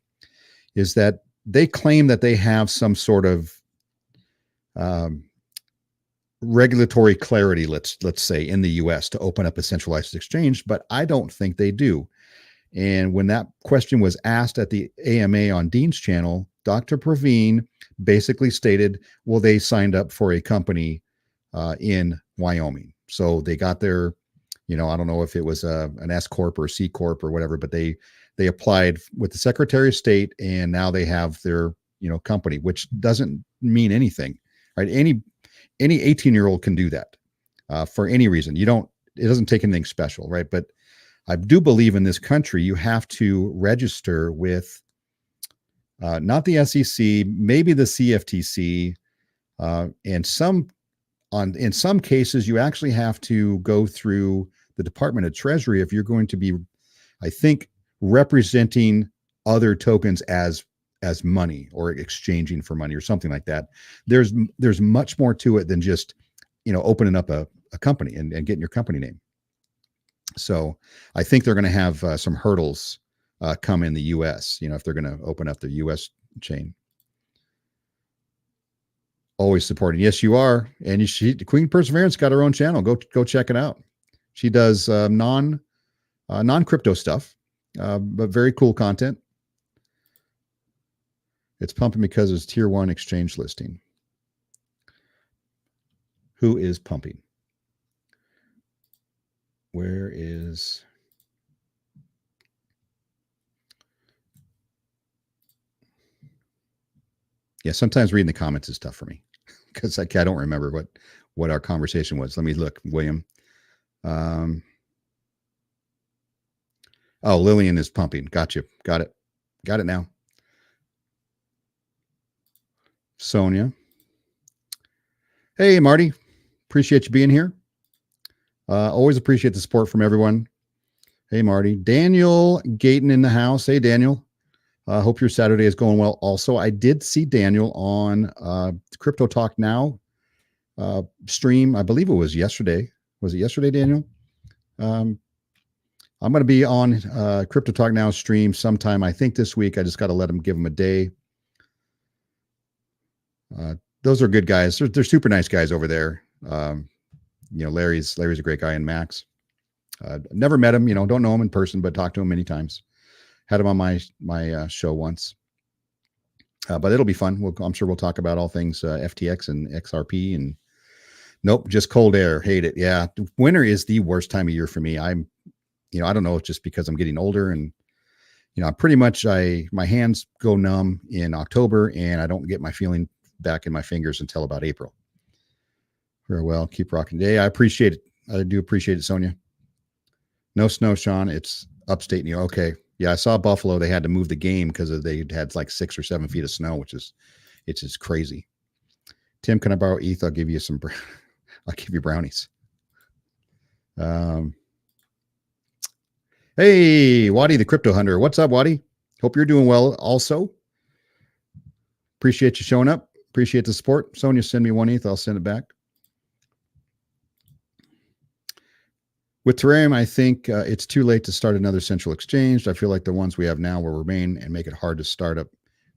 is that they claim that they have some sort of regulatory clarity, let's say, in the U.S. to open up a centralized exchange, but I don't think they do. And when that question was asked at the AMA on Dean's channel, Dr. Praveen basically stated, well, they signed up for a company in Wyoming. So they got their, I don't know if it was an S Corp or C Corp or whatever, but they applied with the Secretary of State and now they have their, company, which doesn't mean anything, right? Any 18-year-old can do that for any reason. It doesn't take anything special, right? But I do believe in this country, you have to register with not the SEC, maybe the CFTC, and in some cases, you actually have to go through the Department of Treasury if you're going to be, I think, representing other tokens as money or exchanging for money or something like that. There's much more to it than just, opening up a company and getting your company name. So I think they're going to have some hurdles come in the U.S., if they're going to open up the U.S. chain. Always supporting. Yes, you are. And Queen Perseverance got her own channel. Go check it out. She does non-crypto stuff, but very cool content. It's pumping because it's tier 1 exchange listing. Who is pumping? Where is... Yeah, sometimes reading the comments is tough for me because I don't remember what our conversation was. Let me look, William. Oh, Lillian is pumping. Got you. Got it now. Sonia. Hey, Marty. Appreciate you being here. Always appreciate the support from everyone. Hey, Marty. Daniel Gayton in the house. Hey, Daniel. Hope your Saturday is going well. Also, I did see Daniel on Crypto Talk Now stream. I believe it was yesterday. Was it yesterday, Daniel? I'm going to be on Crypto Talk Now stream sometime, I think this week. I just got to give them a day. Those are good guys. They're super nice guys over there. Larry's a great guy, and Max. Never met him, don't know him in person, but talked to him many times. Had him on my show once. But it'll be fun. I'm sure we'll talk about all things FTX and XRP and nope, just cold air. Hate it. Yeah. Winter is the worst time of year for me. I don't know, just because I'm getting older and, pretty much my hands go numb in October and I don't get my feeling back in my fingers until about April. Very well. Keep rocking today. I appreciate it. I do appreciate it, Sonia. No snow, Sean. It's upstate New York. Okay. Yeah, I saw Buffalo. They had to move the game because they had like 6 or 7 feet of snow, it's just crazy. Tim, can I borrow ETH? I'll give you I'll give you brownies. Hey, Waddy, the crypto hunter. What's up, Waddy? Hope you're doing well also. Appreciate you showing up. Appreciate the support. Sonia, send me 1 ETH. I'll send it back. With Terrarium, I think it's too late to start another central exchange. I feel like the ones we have now will remain and make it hard to start up,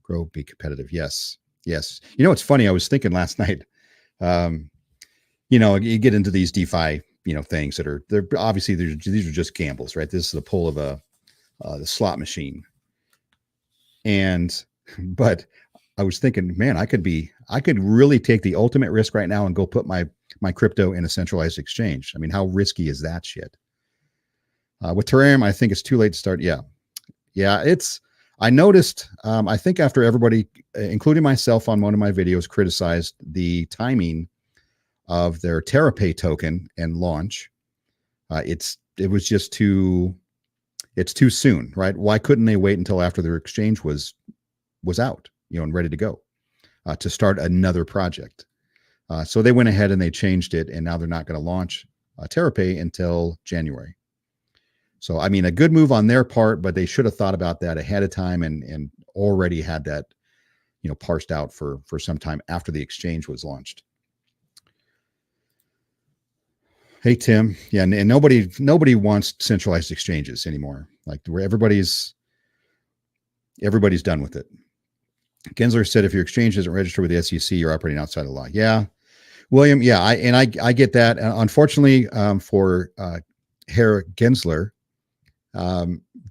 grow, be competitive. Yes. It's funny. I was thinking last night, you get into these DeFi things that they're obviously these are just gambles, right? This is the pull of the slot machine. But I was thinking, man, I could really take the ultimate risk right now and go put my crypto in a centralized exchange. I mean, how risky is that shit? With Terrarium, I think it's too late to start. Yeah. I noticed, I think after everybody, including myself on one of my videos, criticized the timing of their TerraPay token and launch, it's too soon, right? Why couldn't they wait until after their exchange was out, and ready to go to start another project? So they went ahead and they changed it, and now they're not going to launch TerraPay until January. So, I mean, a good move on their part, but they should have thought about that ahead of time and already had that, parsed out for some time after the exchange was launched. Hey, Tim. Yeah, and nobody wants centralized exchanges anymore. Like where everybody's done with it. Gensler said, if your exchange isn't registered with the SEC, you're operating outside the law. Yeah, William. Yeah, I get that. Unfortunately, for Herr Gensler,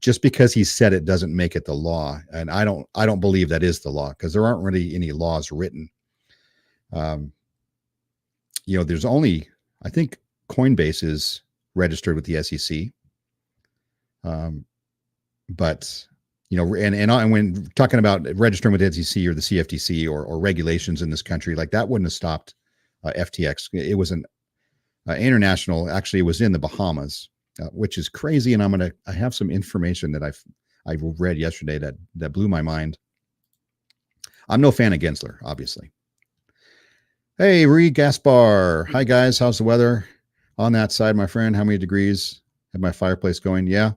just because he said it doesn't make it the law, and I don't believe that is the law, because there aren't really any laws written. There's only, I think, Coinbase is registered with the SEC. But and when talking about registering with the SEC or the CFTC or regulations in this country, like that wouldn't have stopped FTX. It was an international. Actually, it was in the Bahamas, which is crazy. And I have some information that I read yesterday that blew my mind. I'm no fan of Gensler, obviously. Hey, Ree Gaspar. Hi guys, how's the weather on that side, my friend? How many degrees? Have my fireplace going? Yeah.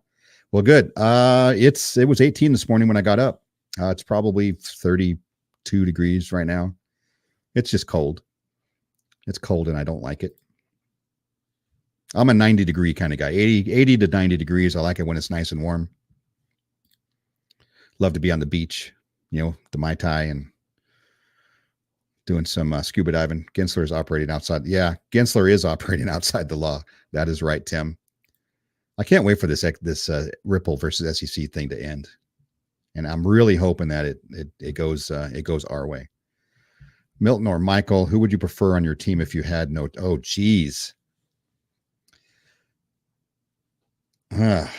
Well, good. It was 18 this morning when I got up. It's probably 32 degrees right now. It's just cold. It's cold and I don't like it. I'm a 90 degree kind of guy, 80 to 90 degrees. I like it when it's nice and warm. Love to be on the beach, the Mai Tai, and doing some scuba diving. Gensler is operating outside. Yeah, Gensler is operating outside the law. That is right, Tim. I can't wait for this Ripple versus SEC thing to end, and I'm really hoping that it goes our way. Milton or Michael, who would you prefer on your team if you had no? Oh, geez. I'll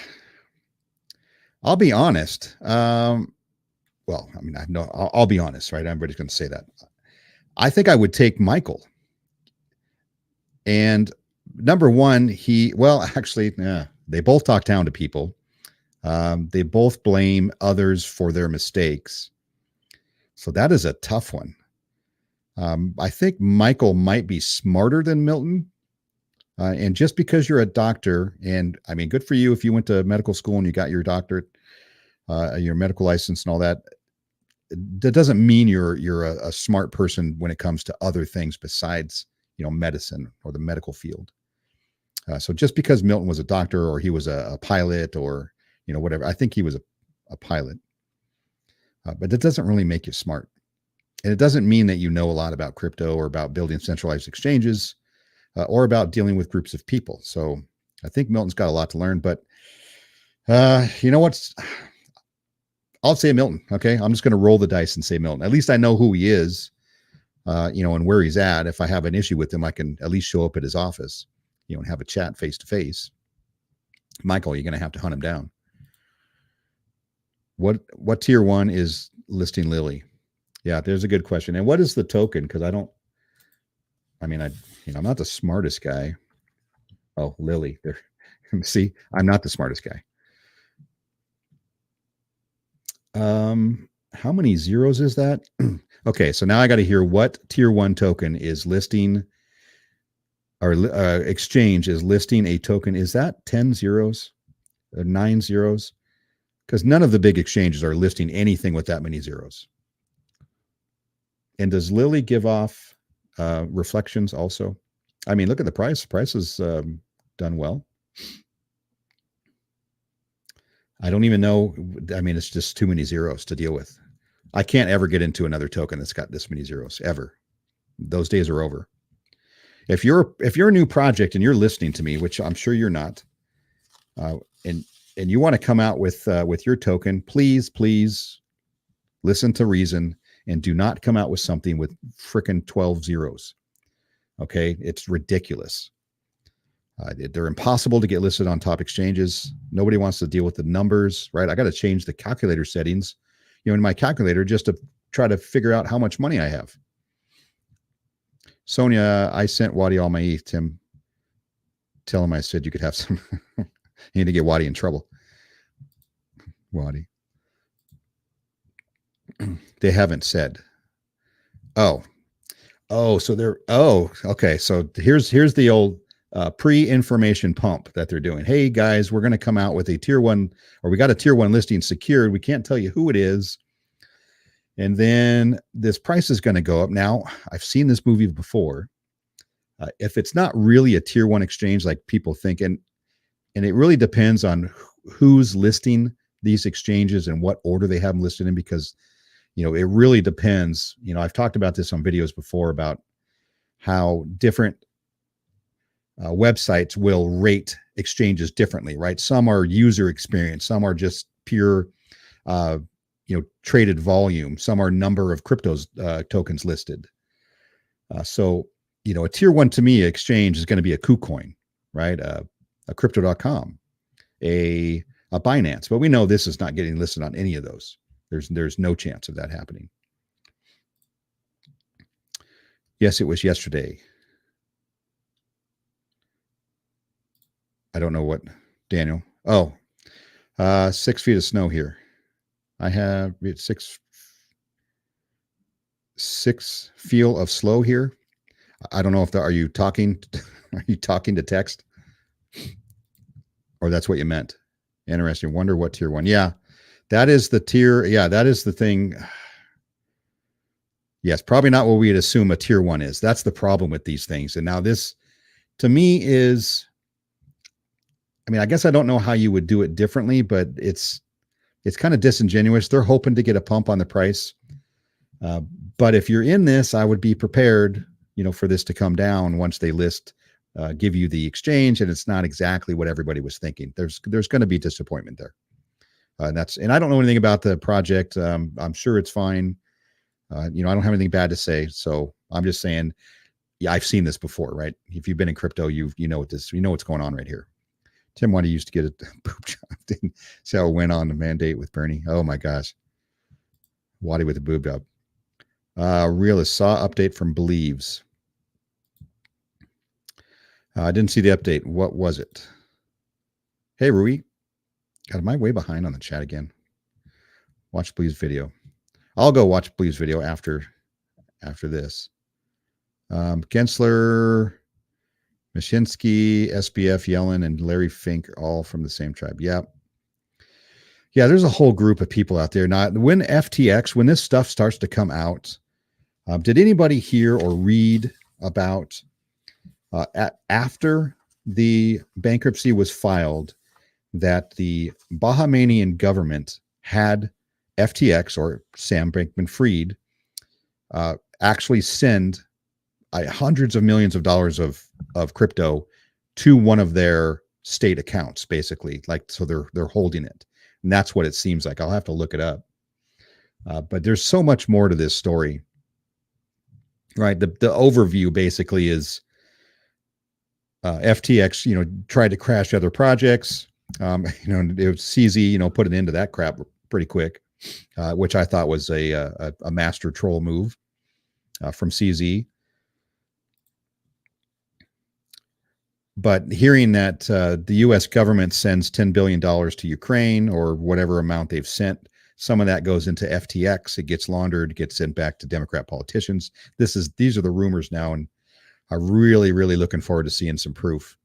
be honest. Well, I mean, I'll be honest, right? Everybody's going to say that. I think I would take Michael. And number one, they both talk down to people. They both blame others for their mistakes. So that is a tough one. I think Michael might be smarter than Milton. And just because you're a doctor, and I mean, good for you if you went to medical school and you got your doctorate, your medical license and all that. That doesn't mean you're a smart person when it comes to other things besides, medicine or the medical field. So just because Milton was a doctor or he was a pilot or, whatever, I think he was a pilot. But that doesn't really make you smart. And it doesn't mean that you know a lot about crypto or about building centralized exchanges. Or about dealing with groups of people. So I think Milton's got a lot to learn, but you know what? I'll say Milton. Okay. I'm just going to roll the dice and say Milton. At least I know who he is, and where he's at. If I have an issue with him, I can at least show up at his office, and have a chat face to face. Michael, you're going to have to hunt him down. What tier one is listing Lily? Yeah, there's a good question. And what is the token? Because I'm not the smartest guy. Oh, Lily. There. See, I'm not the smartest guy. How many zeros is that? Okay, so now I got to hear what tier one token is listing, or exchange is listing a token. Is that 10 zeros or 9 zeros? Because none of the big exchanges are listing anything with that many zeros. And does Lily give off reflections also? I mean, look at the price. The price has done well. I don't even know. I mean, it's just too many zeros to deal with. I can't ever get into another token that's got this many zeros, ever. Those days are over. If you're a new project and you're listening to me, which I'm sure you're not, and you want to come out with your token, please listen to reason and do not come out with something with frickin' 12 zeros. Okay, it's ridiculous. They're impossible to get listed on top exchanges. Nobody wants to deal with the numbers, right? I got to change the calculator settings, in my calculator just to try to figure out how much money I have. Sonia, I sent Wadi all my ETH. Tim, tell him I said you could have some. You need to get Wadi in trouble. Wadi. They haven't said. Oh, so they're, okay. So here's the old pre-information pump that they're doing. Hey guys, we're going to come out with a tier 1, or we got a tier 1 listing secured. We can't tell you who it is. And then this price is going to go up. Now, I've seen this movie before. If it's not really a tier 1 exchange like people think, and it really depends on who's listing these exchanges and what order they have them listed in, because it really depends. I've talked about this on videos before about how different websites will rate exchanges differently, right? Some are user experience, some are just pure traded volume, some are number of cryptos tokens listed. So a tier 1 to me exchange is going to be a KuCoin, right? A crypto.com, a Binance, but we know this is not getting listed on any of those. There's no chance of that happening. Yes, it was yesterday. I don't know what, Daniel. 6 feet of snow here. I have 6 feel of slow here. I don't know if are you talking to text, or that's what you meant? Interesting. Wonder what tier 1. Yeah, that is the tier. Yeah, that is the thing. Yes, probably not what we'd assume a tier 1 is. That's the problem with these things. And now this, to me, is, I guess I don't know how you would do it differently, but it's kind of disingenuous. They're hoping to get a pump on the price. But if you're in this, I would be prepared, for this to come down once they list, give you the exchange, and it's not exactly what everybody was thinking. There's going to be disappointment there. And I don't know anything about the project. I'm sure it's fine. I don't have anything bad to say. So I'm just saying, yeah, I've seen this before, right? If you've been in crypto, you know what's going on right here. Tim Waddy used to get a boob job. Didn't see how it went on the mandate with Bernie. Oh my gosh. Waddy with a boob job. Realist saw update from Believes. I didn't see the update. What was it? Hey, Rui. God, am I way behind on the chat again? Watch Believes video. I'll go watch Believes video after this. Gensler, Mashinsky, SBF, Yellen, and Larry Fink are all from the same tribe. Yeah. Yeah, there's a whole group of people out there. Now, when this stuff starts to come out, did anybody hear or read about after the bankruptcy was filed that the Bahamian government had FTX, or Sam Bankman-Fried, actually send hundreds of millions of dollars of crypto to one of their state accounts, basically, so they're holding it, and that's what it seems like. I'll have to look it up, but there's so much more to this story, right? The overview basically is FTX, tried to crash other projects. It was CZ, put an end to that crap pretty quick, which I thought was a master troll move from CZ. But hearing that the U.S. government sends $10 billion to Ukraine, or whatever amount they've sent, some of that goes into FTX. It gets laundered, gets sent back to Democrat politicians. These are the rumors now, and I'm really, really looking forward to seeing some proof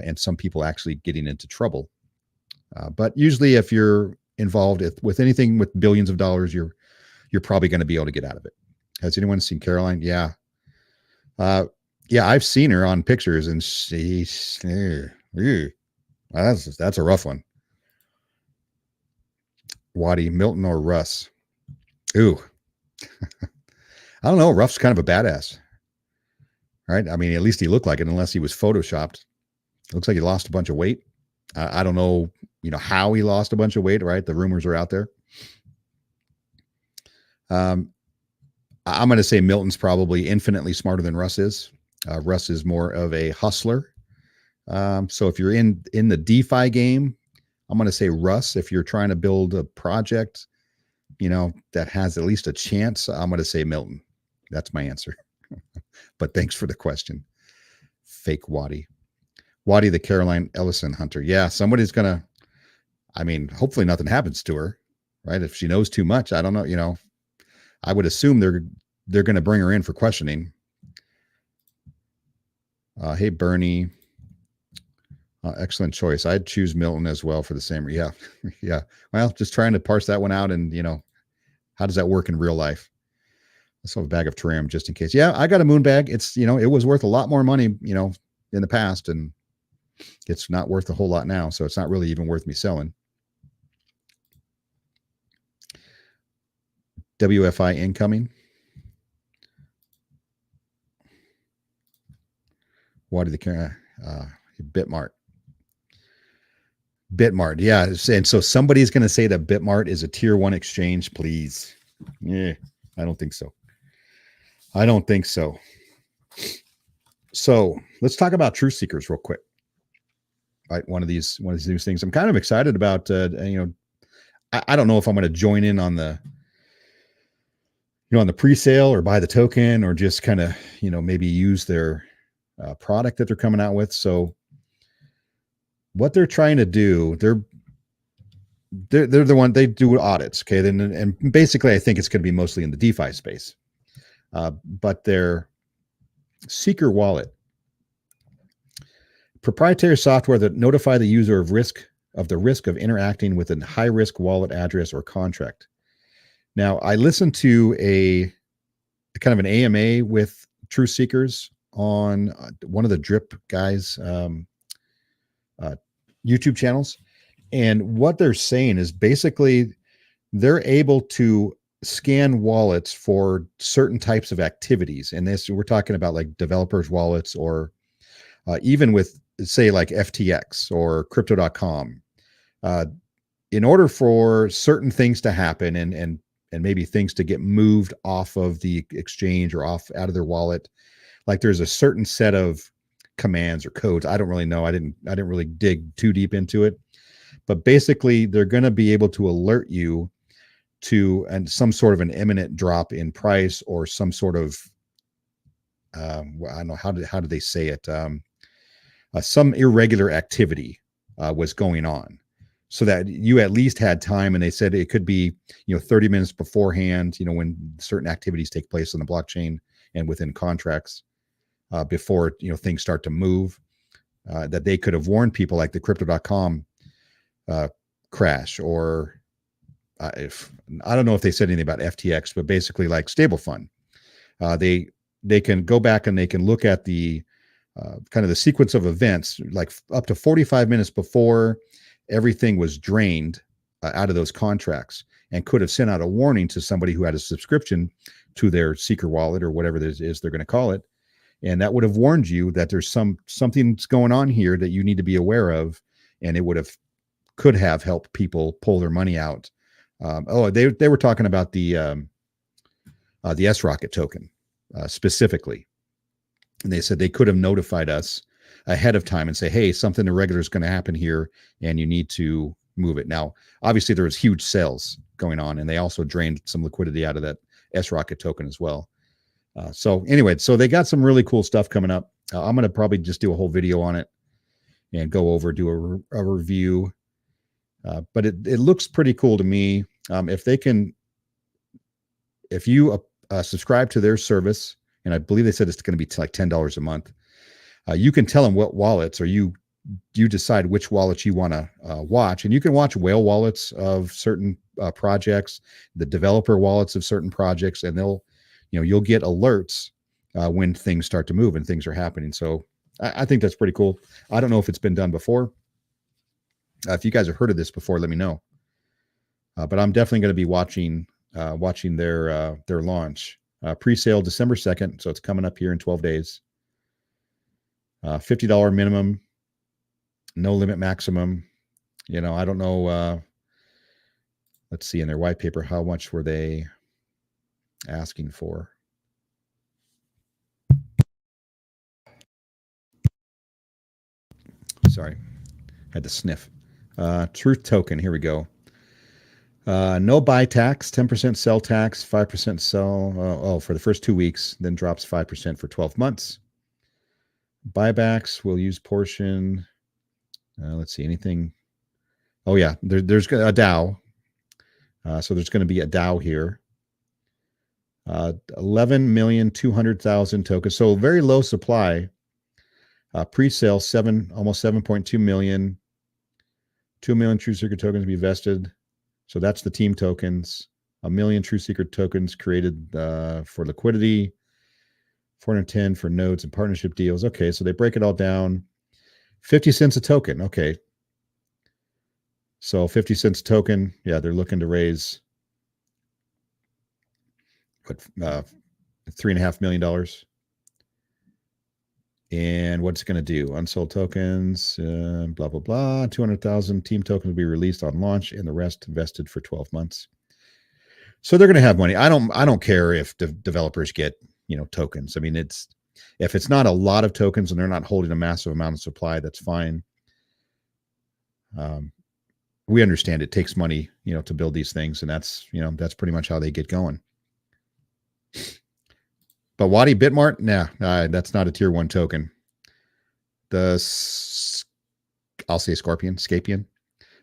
and some people actually getting into trouble. But usually, if you're involved with anything with billions of dollars, you're probably going to be able to get out of it. Has anyone seen Caroline? Yeah. Yeah, I've seen her on pictures, and that's a rough one. Waddy, Milton, or Russ? Ooh. I don't know. Ruff's kind of a badass, right? I mean, at least he looked like it, unless he was photoshopped. It looks like he lost a bunch of weight. I don't know, how he lost a bunch of weight, right? The rumors are out there. I'm going to say Milton's probably infinitely smarter than Russ is. Russ is more of a hustler. So if you're in the DeFi game, I'm going to say Russ. If you're trying to build a project, that has at least a chance, I'm going to say Milton. That's my answer. But thanks for the question. Fake Waddy. Waddy, the Caroline Ellison hunter. Yeah, somebody's going to, hopefully nothing happens to her, right? If she knows too much, I don't know, I would assume they're going to bring her in for questioning. Hey, Bernie. Excellent choice. I'd choose Milton as well for the same. Yeah. Yeah. Well, just trying to parse that one out and, how does that work in real life? Let's have a bag of Terrarium just in case. Yeah, I got a moon bag. It's, it was worth a lot more money, in the past, and it's not worth a whole lot now. So it's not really even worth me selling. WFI incoming. What did the Bitmart? Yeah. And so somebody's going to say that Bitmart is a tier 1 exchange, please. Yeah, I don't think so. So let's talk about truth seekers real quick. Right. One of these new things I'm kind of excited about. I don't know if I'm going to join in on the, on the pre-sale or buy the token, or just kind of, maybe use their product that they're coming out with. So what they're trying to do, they're the one, they do audits. Okay. And basically I think it's going to be mostly in the DeFi space. But their Seeker wallet, proprietary software that notify the user of the risk of interacting with a high risk wallet address or contract. Now, I listened to a kind of an AMA with truth seekers on one of the Drip guys' YouTube channels. And what they're saying is basically they're able to scan wallets for certain types of activities. And this, we're talking about like developers' wallets, or even with, say, like FTX or crypto.com. In order for certain things to happen and maybe things to get moved off of the exchange or out of their wallet, like there's a certain set of commands or codes. I don't really know. I didn't really dig too deep into it, but basically they're going to be able to alert you to some sort of an imminent drop in price, or some sort of I don't know, how do they say it, some irregular activity was going on, so that you at least had time. And they said it could be 30 minutes beforehand, when certain activities take place on the blockchain and within contracts, before things start to move, that they could have warned people, like the crypto.com crash, or if I don't know if they said anything about FTX, but basically like StableFund, they can go back and they can look at the kind of the sequence of events, like up to 45 minutes before everything was drained out of those contracts, and could have sent out a warning to somebody who had a subscription to their Seeker wallet or whatever this is they're going to call it. And that would have warned you that there's something's going on here that you need to be aware of. And it could have helped people pull their money out. They were talking about the S-Rocket token specifically. And they said they could have notified us ahead of time and say, hey, something irregular is going to happen here and you need to move it. Now, obviously there was huge sales going on, and they also drained some liquidity out of that S-Rocket token as well. So anyway, so they got some really cool stuff coming up. I'm going to probably just do a whole video on it and go over, do a review. But it looks pretty cool to me. If you subscribe to their service, and I believe they said it's going to be like $10 a month, you can tell them what wallets, or you decide which wallets you want to watch. And you can watch whale wallets of certain projects, the developer wallets of certain projects, and you'll get alerts when things start to move and things are happening. So I think that's pretty cool. I don't know if it's been done before. If you guys have heard of this before, let me know. But I'm definitely going to be watching their launch. Pre-sale December 2nd, so it's coming up here in 12 days. $50 minimum, no limit maximum. I don't know. Let's see in their white paper, how much were they asking for? Sorry, had to sniff. Truth token. Here we go. No buy tax, 10% sell tax, 5% sell. For the first 2 weeks, then drops 5% for 12 months. Buybacks will use portion. Let's see, anything. Oh, yeah, there's a DAO. So there's going to be a DAO here. 11,200,000 tokens. So very low supply. Pre-sale, almost 7.2 million. 2 million True Secret tokens to be vested. So that's the team tokens. 1 million True Secret tokens created for liquidity. 410 for nodes and partnership deals. Okay, so they break it all down. 50 cents a token. Okay. So 50 cents a token. Yeah, they're looking to raise $3.5 million. And what's it going to do? Unsold tokens, blah, blah, blah. 200,000 team tokens will be released on launch and the rest vested for 12 months. So they're going to have money. I don't care if developers get, tokens. I mean, if it's not a lot of tokens and they're not holding a massive amount of supply, that's fine. We understand it takes money, to build these things. And that's pretty much how they get going. But Wadi Bitmart, nah, that's not a tier 1 token. I'll say Scapian.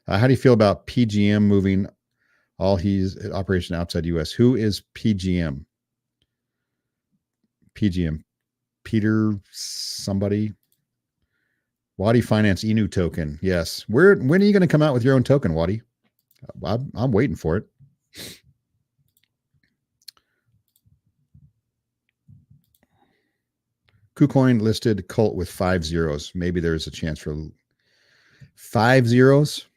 How do you feel about PGM moving all his operation outside US? Who is PGM? PGM. Peter somebody. Wadi Finance Inu token. Yes. When are you going to come out with your own token, Wadi? I'm waiting for it. KuCoin listed cult with 5 zeros. Maybe there's a chance for 5 zeros.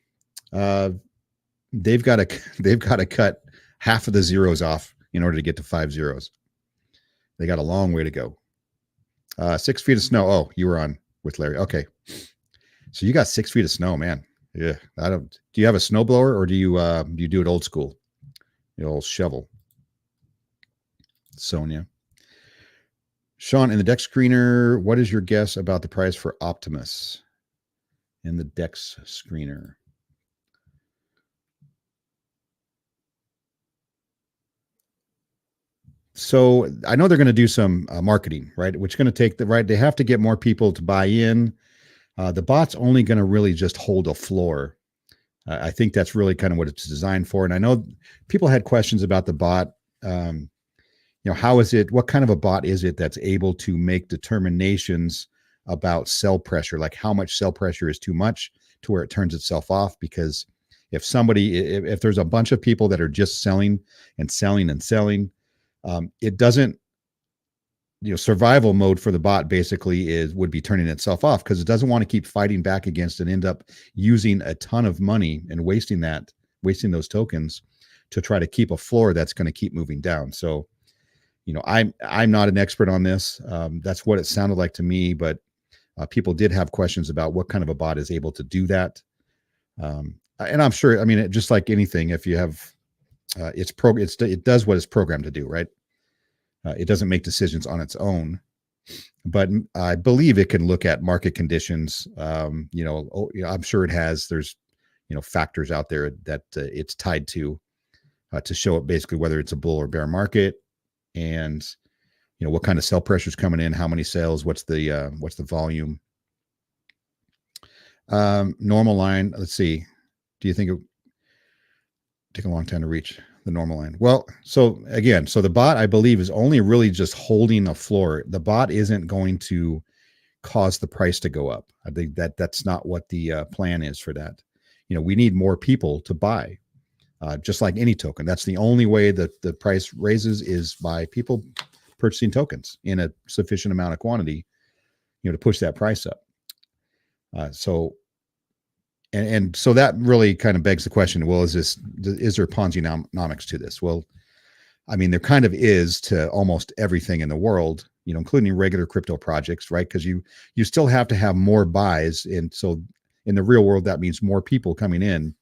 They've got to cut half of the zeros off in order to get to 5 zeros. They got a long way to go. 6 feet of snow. Oh, you were on with Larry. Okay. So you got 6 feet of snow, man. Yeah. Do you have a snowblower or do you do it old school? The old shovel. Sonia. Sean, in the DEX screener, what is your guess about the price for Optimus in the DEX screener? So I know they're going to do some marketing, right? Which is going to take they have to get more people to buy in. The bot's only going to really just hold a floor. I think that's really kind of what it's designed for. And I know people had questions about the bot. How is it? What kind of a bot is it that's able to make determinations about sell pressure? Like how much sell pressure is too much to where it turns itself off? Because if there's a bunch of people that are just selling and selling and selling, it doesn't, survival mode for the bot basically would be turning itself off because it doesn't want to keep fighting back against and end up using a ton of money and wasting those tokens to try to keep a floor that's going to keep moving down. So, I'm not an expert on this. That's what it sounded like to me, but people did have questions about what kind of a bot is able to do that. And I'm sure, just like anything, if you have, it does what it's programmed to do, right? It doesn't make decisions on its own, but I believe it can look at market conditions. I'm sure it has. There's, factors out there that it's tied to show it basically whether it's a bull or bear market, and what kind of sell pressure is coming in, how many sales, what's the volume. Normal line. Let's see. Do you think it would take a long time to reach the normal line? Well, so the bot, I believe, is only really just holding a floor. The bot isn't going to cause the price to go up. I think that's not what the plan is for that. We need more people to buy, just like any token. That's the only way that the price raises is by people purchasing tokens in a sufficient amount of quantity, to push that price up. So that really kind of begs the question, well, is there Ponzi-nomics to this? Well, there kind of is to almost everything in the world. including regular crypto projects, right? Because you still have to have more buys. And so in the real world, that means more people coming in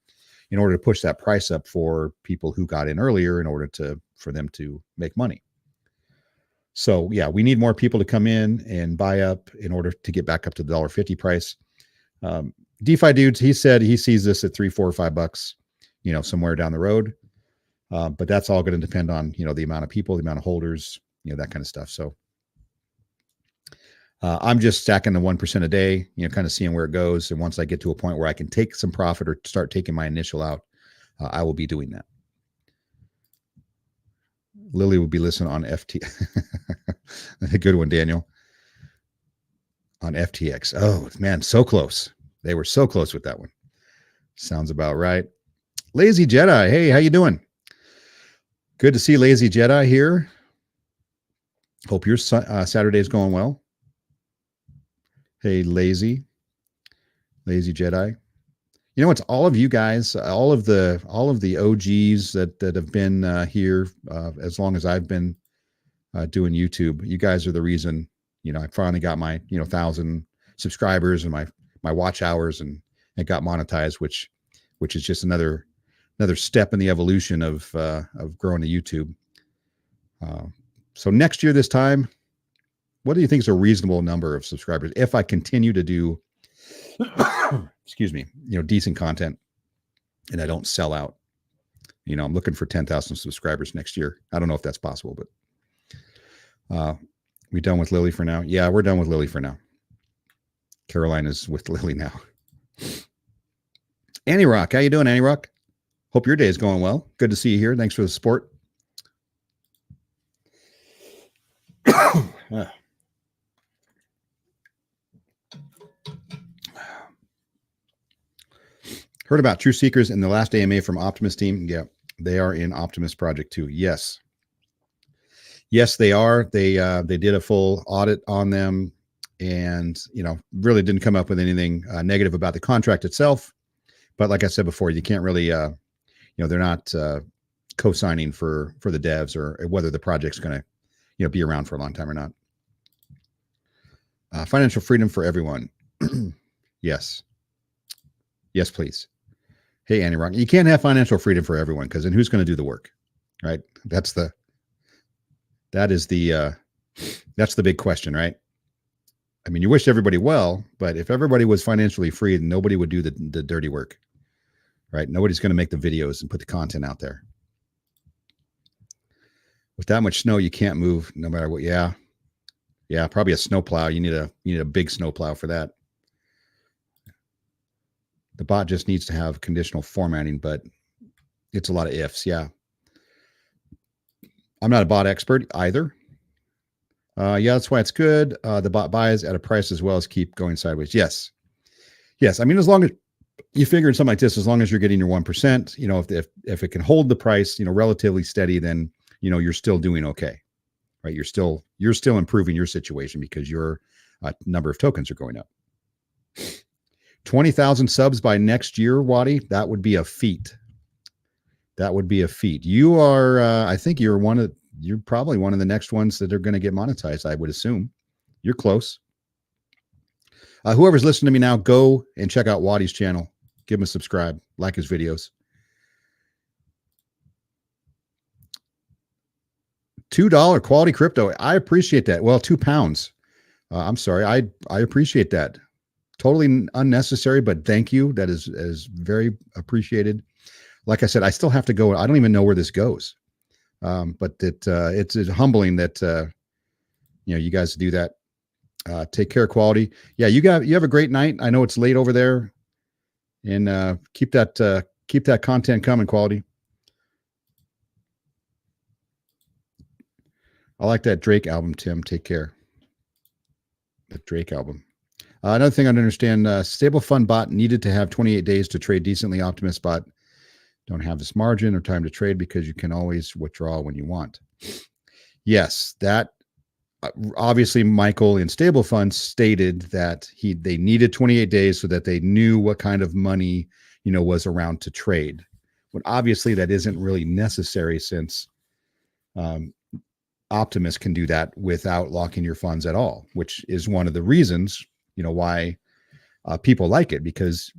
order to push that price up for people who got in earlier in order for them to make money. So yeah, we need more people to come in and buy up in order to get back up to the $1.50 price. DeFi dudes, he said he sees this at $3, $4, or $5, somewhere down the road. But that's all going to depend on, the amount of people, the amount of holders, that kind of stuff. So I'm just stacking the 1% a day, kind of seeing where it goes. And once I get to a point where I can take some profit or start taking my initial out, I will be doing that. Lily will be listening on FT. A good one, Daniel. On FTX. Oh, man, so close. They were so close with that one. Sounds about right. Lazy Jedi. Hey, how you doing? Good to see Lazy Jedi here. Hope your Saturday is going well. Hey, Lazy Jedi. It's all of you guys, all of the OGs that have been here as long as I've been doing YouTube. You guys are the reason, I finally got my 1,000 subscribers and my watch hours and got monetized, which is just another step in the evolution of growing the YouTube. So next year, this time, what do you think is a reasonable number of subscribers if I continue to do, excuse me, decent content and I don't sell out? I'm looking for 10,000 subscribers next year. I don't know if that's possible, but we done with Lily for now? Yeah, we're done with Lily for now. Caroline is with Lily now. Annie Rock, how you doing, Annie Rock? Hope your day is going well. Good to see you here. Thanks for the support. Heard about True Seekers in the last AMA from Optimus team. Yeah, they are in Optimus Project 2. Yes, they are. They did a full audit on them, and really didn't come up with anything negative about the contract itself. But like I said before, you can't really, they're not co-signing for the devs or whether the project's going to, be around for a long time or not. Financial freedom for everyone. Yes, please. Hey, Annie Rock, you can't have financial freedom for everyone because then who's going to do the work, right? That's the big question, right? I mean, you wish everybody well, but if everybody was financially free, nobody would do the dirty work, right? Nobody's going to make the videos and put the content out there. With that much snow, you can't move no matter what. Yeah, probably a snow plow. You need a big snow plow for that. The bot just needs to have conditional formatting, but it's a lot of ifs. Yeah. I'm not a bot expert either. Yeah, that's why it's good. The bot buys at a price as well as keep going sideways. Yes. I mean, as long as you figure in something like this, as long as you're getting your 1%, if it can hold the price, relatively steady, then, you're still doing okay, right? You're still improving your situation because your number of tokens are going up. 20,000 subs by next year, Waddy. That would be a feat. You are, I think you're probably one of the next ones that are going to get monetized, I would assume. You're close. Whoever's listening to me now, go and check out Waddy's channel. Give him a subscribe, like his videos. $2 quality crypto. I appreciate that. Well, £2. I'm sorry. I appreciate that. Totally unnecessary, but thank you. That is very appreciated. Like I said, I still have to go. I don't even know where this goes. But it's humbling that you guys do that. Take care, quality. Yeah, you have a great night. I know it's late over there, and keep that content coming, quality. I like that Drake album, Tim. Take care. The Drake album. Another thing I don't understand, StableFund bot needed to have 28 days to trade decently. Optimus bot don't have this margin or time to trade because you can always withdraw when you want. Yes, that obviously Michael in StableFund stated that they needed 28 days so that they knew what kind of money, was around to trade. But obviously that isn't really necessary since Optimus can do that without locking your funds at all, which is one of the reasons, why people like it, because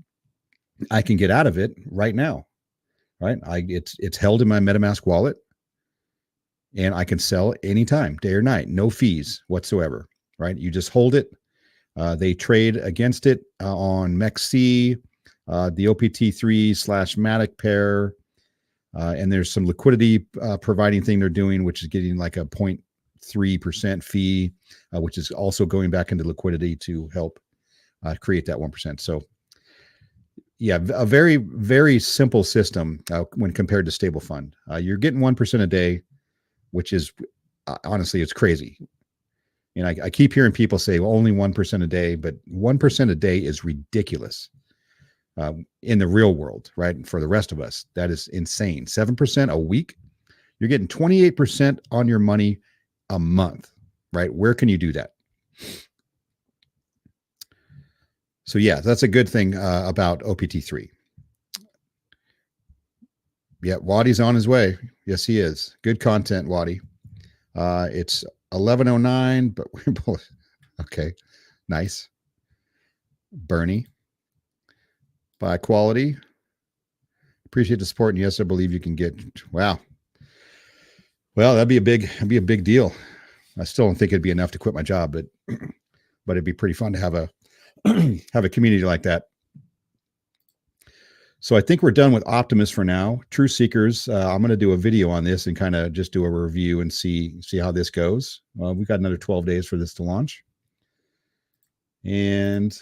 I can get out of it right now, right? It's held in my MetaMask wallet, and I can sell anytime, day or night, no fees whatsoever, right? You just hold it. They trade against it on MEXC, the OPT3/Matic pair, and there's some liquidity providing thing they're doing, which is getting like a 0.3% fee, which is also going back into liquidity to help create that 1%. So yeah, a very, very simple system when compared to StableFund. You're getting 1% a day, which is honestly, it's crazy. And I keep hearing people say, well, only 1% a day, but 1% a day is ridiculous in the real world, right? And for the rest of us, that is insane. 7% a week, you're getting 28% on your money a month, right? Where can you do that? So yeah, that's a good thing about OPT3. Yeah, Wadi's on his way. Yes, he is. Good content, Wadi. It's 11:09, but we're both okay. Nice. Bernie. Buy quality. Appreciate the support, and yes, I believe you can get. Wow. Well, that'd be a big deal. I still don't think it'd be enough to quit my job, but it'd be pretty fun to have a have a community like that. So I think we're done with Optimus for now. True Seekers, I'm going to do a video on this and kind of just do a review and see how this goes. We've got another 12 days for this to launch. And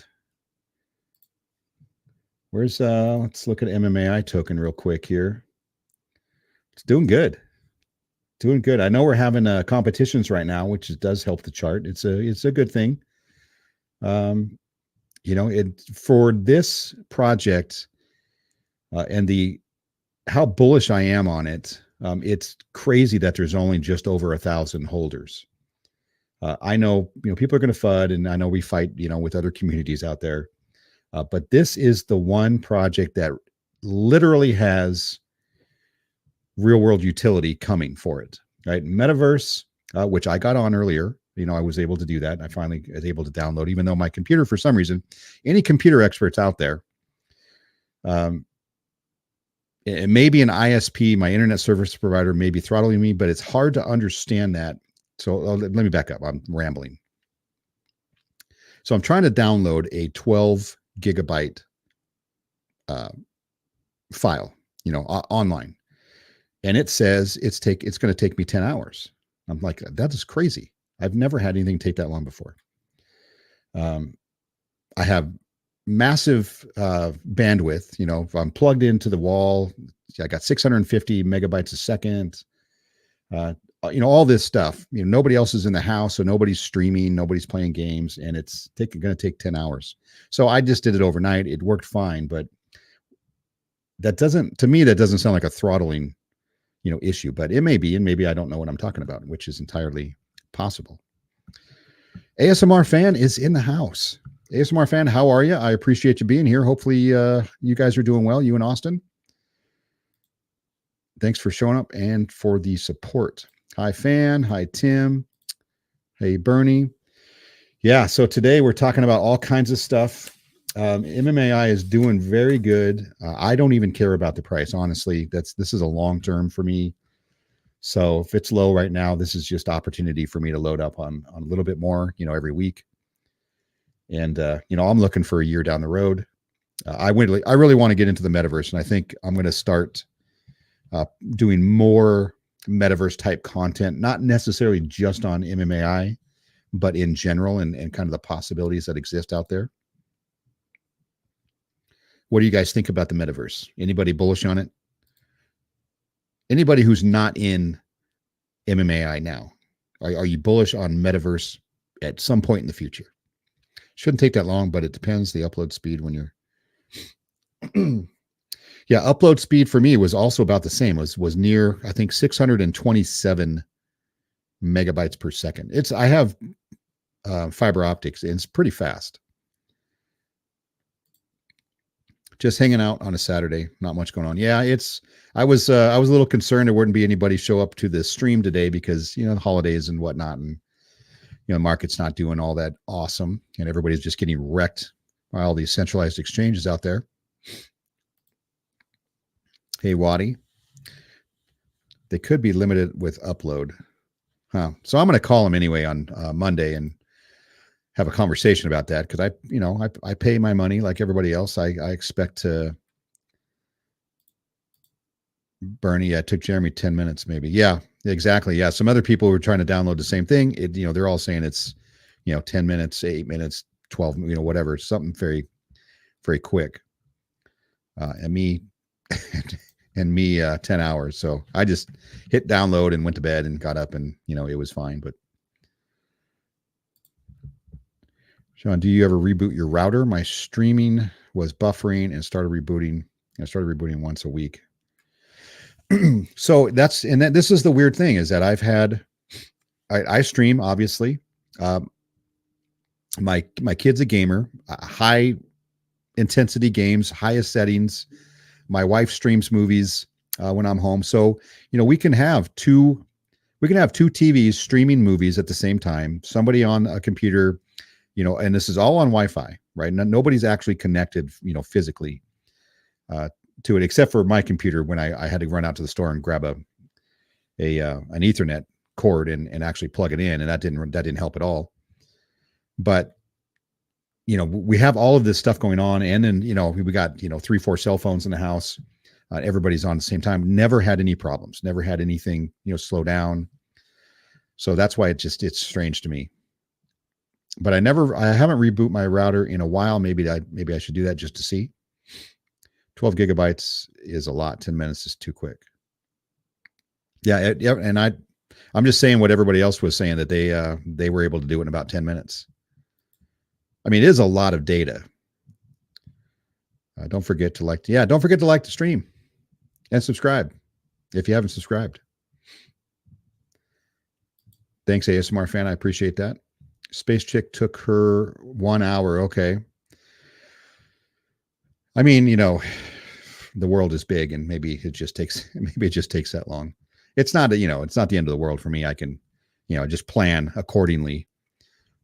where's let's look at MMAI token real quick here. It's doing good. Doing good. I know we're having competitions right now, which does help the chart. It's a good thing. For this project, and how bullish I am on it, it's crazy that there's only just over 1,000 holders. I know, people are going to FUD, and I know we fight, with other communities out there. But this is the one project that literally has real world utility coming for it, right? Metaverse, which I got on earlier, I was able to do that. I finally was able to download, even though my computer, for some reason, any computer experts out there, it may be an ISP, my internet service provider may be throttling me, but it's hard to understand that. So let me back up. I'm rambling. So I'm trying to download a 12 gigabyte file, online. And it says it's going to take me 10 hours. I'm like, that is crazy. I've never had anything take that long before. I have massive bandwidth. If I'm plugged into the wall, I got 650 megabytes a second. All this stuff. Nobody else is in the house, so nobody's streaming, nobody's playing games, and it's going to take 10 hours. So I just did it overnight. It worked fine, but that doesn't sound like a throttling, issue, but it may be, and maybe I don't know what I'm talking about, which is entirely possible. ASMR fan is in the house. ASMR fan, how are you? I appreciate you being here. Hopefully you guys are doing well, you and Austin. Thanks for showing up and for the support. Hi, Fan. Hi, Tim. Hey, Bernie. Yeah, so today we're talking about all kinds of stuff. MMAI is doing very good. I don't even care about the price, honestly. This is a long term for me. So if it's low right now, this is just opportunity for me to load up on a little bit more, every week. And I'm looking for a year down the road. I really want to get into the metaverse, and I think I'm going to start doing more metaverse type content, not necessarily just on MMAI, but in general, and kind of the possibilities that exist out there. What do you guys think about the metaverse? Anybody bullish on it? Anybody who's not in MMAI now, are you bullish on metaverse at some point in the future? Shouldn't take that long, but it depends the upload speed when you're yeah, upload speed for me was also about the same. Was near, I think, 627 megabytes per second. I have fiber optics, and it's pretty fast. Just hanging out on a Saturday. Not much going on. Yeah, I was a little concerned there wouldn't be anybody show up to the stream today because the holidays and whatnot, and market's not doing all that awesome, and everybody's just getting wrecked by all these centralized exchanges out there. Hey, Waddy. They could be limited with upload. Huh. So I'm going to call him anyway on Monday and have a conversation about that because I pay my money like everybody else. I expect to. Bernie, it took Jeremy 10 minutes maybe. Yeah, exactly. Yeah, some other people were trying to download the same thing. They're all saying it's 10 minutes, 8 minutes, 12, whatever, something very, very quick. And me 10 hours. So I just hit download and went to bed and got up and it was fine. But Sean, do you ever reboot your router? My streaming was buffering and started rebooting. I started rebooting once a week. So this is the weird thing is that I stream, obviously. My kid's a gamer, high intensity games, highest settings. My wife streams movies when I'm home. So, we can have two TVs streaming movies at the same time, somebody on a computer, and this is all on Wi-Fi, right? Nobody's actually connected, physically to it, except for my computer when I had to run out to the store and grab an Ethernet cord and actually plug it in, and that didn't help at all. But we have all of this stuff going on, and then we got 3-4 cell phones in the house. Everybody's on at the same time. Never had any problems. Never had anything slow down. So that's why it's strange to me. But I haven't rebooted my router in a while. Maybe I should do that just to see. 12 gigabytes is a lot. 10 minutes is too quick. Yeah, and I'm just saying what everybody else was saying, that they were able to do it in about 10 minutes. I mean, it is a lot of data. Don't forget to like the stream and subscribe if you haven't subscribed. Thanks, ASMR fan. I appreciate that. Space Chick took her 1 hour. Okay. I mean, the world is big, and maybe it just takes that long. It's not it's not the end of the world for me. I can, just plan accordingly.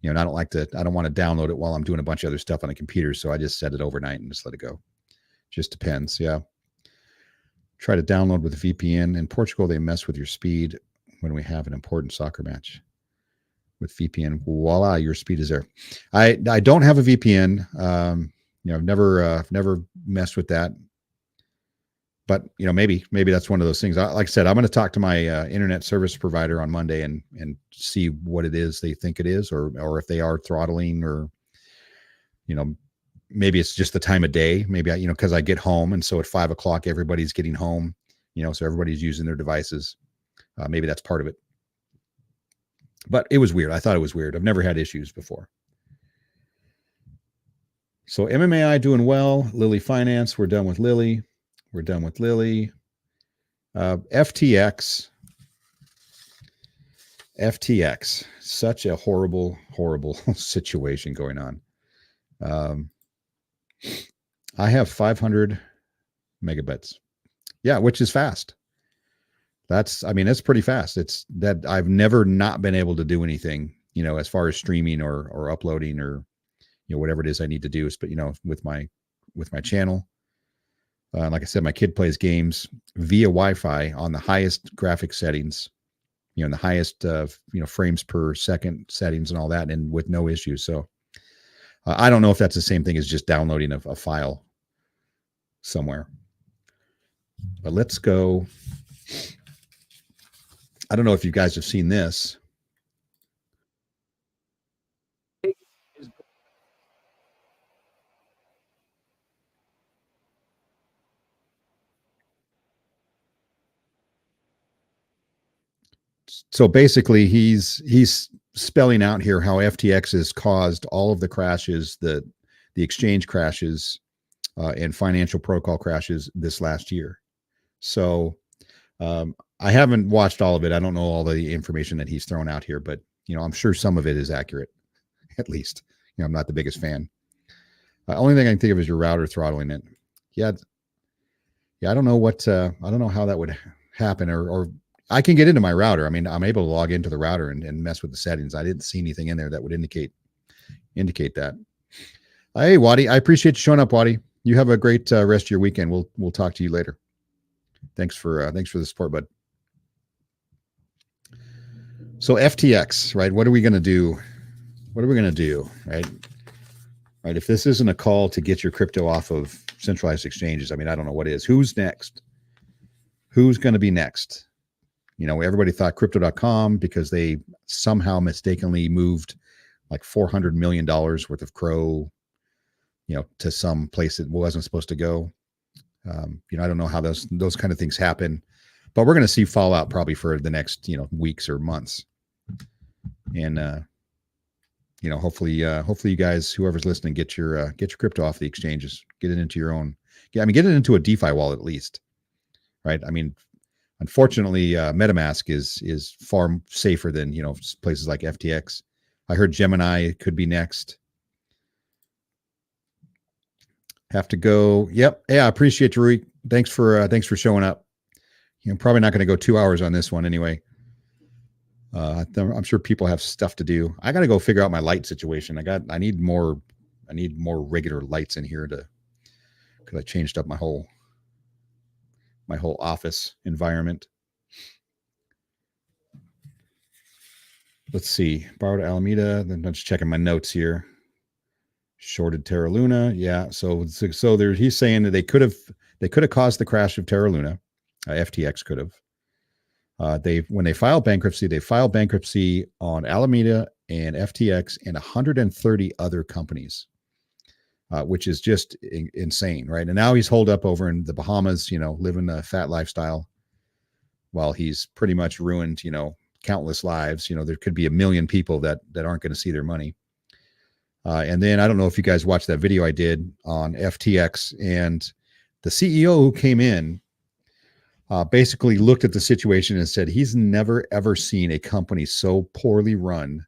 I don't want to download it while I'm doing a bunch of other stuff on a computer. So I just set it overnight and just let it go. Just depends. Yeah. Try to download with a VPN. In Portugal, they mess with your speed when we have an important soccer match with VPN. Voila, your speed is there. I don't have a VPN. I've never messed with that. But maybe that's one of those things. Like I said, I'm going to talk to my internet service provider on Monday and see what it is they think it is, or if they are throttling, or maybe it's just the time of day. Maybe because I get home, and so at 5 o'clock everybody's getting home. So everybody's using their devices. Maybe that's part of it. But it was weird. I thought it was weird. I've never had issues before. So MMAI doing well. Lily Finance, we're done with Lily. FTX, such a horrible situation going on. I have 500 megabits. Yeah, which is fast. That's pretty fast. It's that I've never not been able to do anything, as far as streaming or uploading or, whatever it is I need to do. But, with my channel. Like I said, my kid plays games via Wi-Fi on the highest graphic settings, and the highest, frames per second settings and all that, and with no issues. So I don't know if that's the same thing as just downloading a file somewhere. But let's go. I don't know if you guys have seen this. So basically, he's spelling out here how FTX has caused all of the crashes, the exchange crashes, and financial protocol crashes this last year. So I haven't watched all of it. I don't know all the information that he's thrown out here, but I'm sure some of it is accurate. At least, I'm not the biggest fan. Only thing I can think of is your router throttling it. yeah, yeah. I don't know I don't know how that would happen, or I can get into my router. I mean, I'm able to log into the router and mess with the settings. I didn't see anything in there that would indicate that. Hey, Waddy, I appreciate you showing up, Waddy. You have a great rest of your weekend. We'll talk to you later. Thanks for the support, bud. So FTX, right? What are we going to do? What are we going to do, right? Right. If this isn't a call to get your crypto off of centralized exchanges, I mean, I don't know what is. Who's next? Who's going to be next? You know, everybody thought crypto.com because they somehow mistakenly moved like $400 million worth of Crow, you know, to some place it wasn't supposed to go. You know, I don't know how those kind of things happen, but we're going to see fallout probably for the next, you know, weeks or months. And, you know, hopefully you guys, whoever's listening, get your crypto off the exchanges, get it into your own. Yeah, I mean, get it into a DeFi wallet at least, right? I mean, unfortunately, MetaMask is far safer than, you know, places like FTX. I heard Gemini could be next. Have to go. Yep. Yeah, I appreciate you, Rui. Thanks for showing up. You know, probably not going to go 2 hours on this one anyway. I'm sure people have stuff to do. I got to go figure out my light situation. I need more regular lights in here because I changed up my whole office environment. Let's see. Borrowed Alameda. Then I'm just checking my notes here. Shorted Terra Luna. Yeah. So there, he's saying that they could have caused the crash of Terra Luna. FTX could have. When they filed bankruptcy on Alameda and FTX and 130 other companies, which is just insane, right? And now he's holed up over in the Bahamas, you know, living a fat lifestyle, while he's pretty much ruined, you know, countless lives. You know, there could be 1 million people that aren't going to see their money. And then I don't know if you guys watched that video I did on FTX, and the CEO who came in basically looked at the situation and said he's never, ever seen a company so poorly run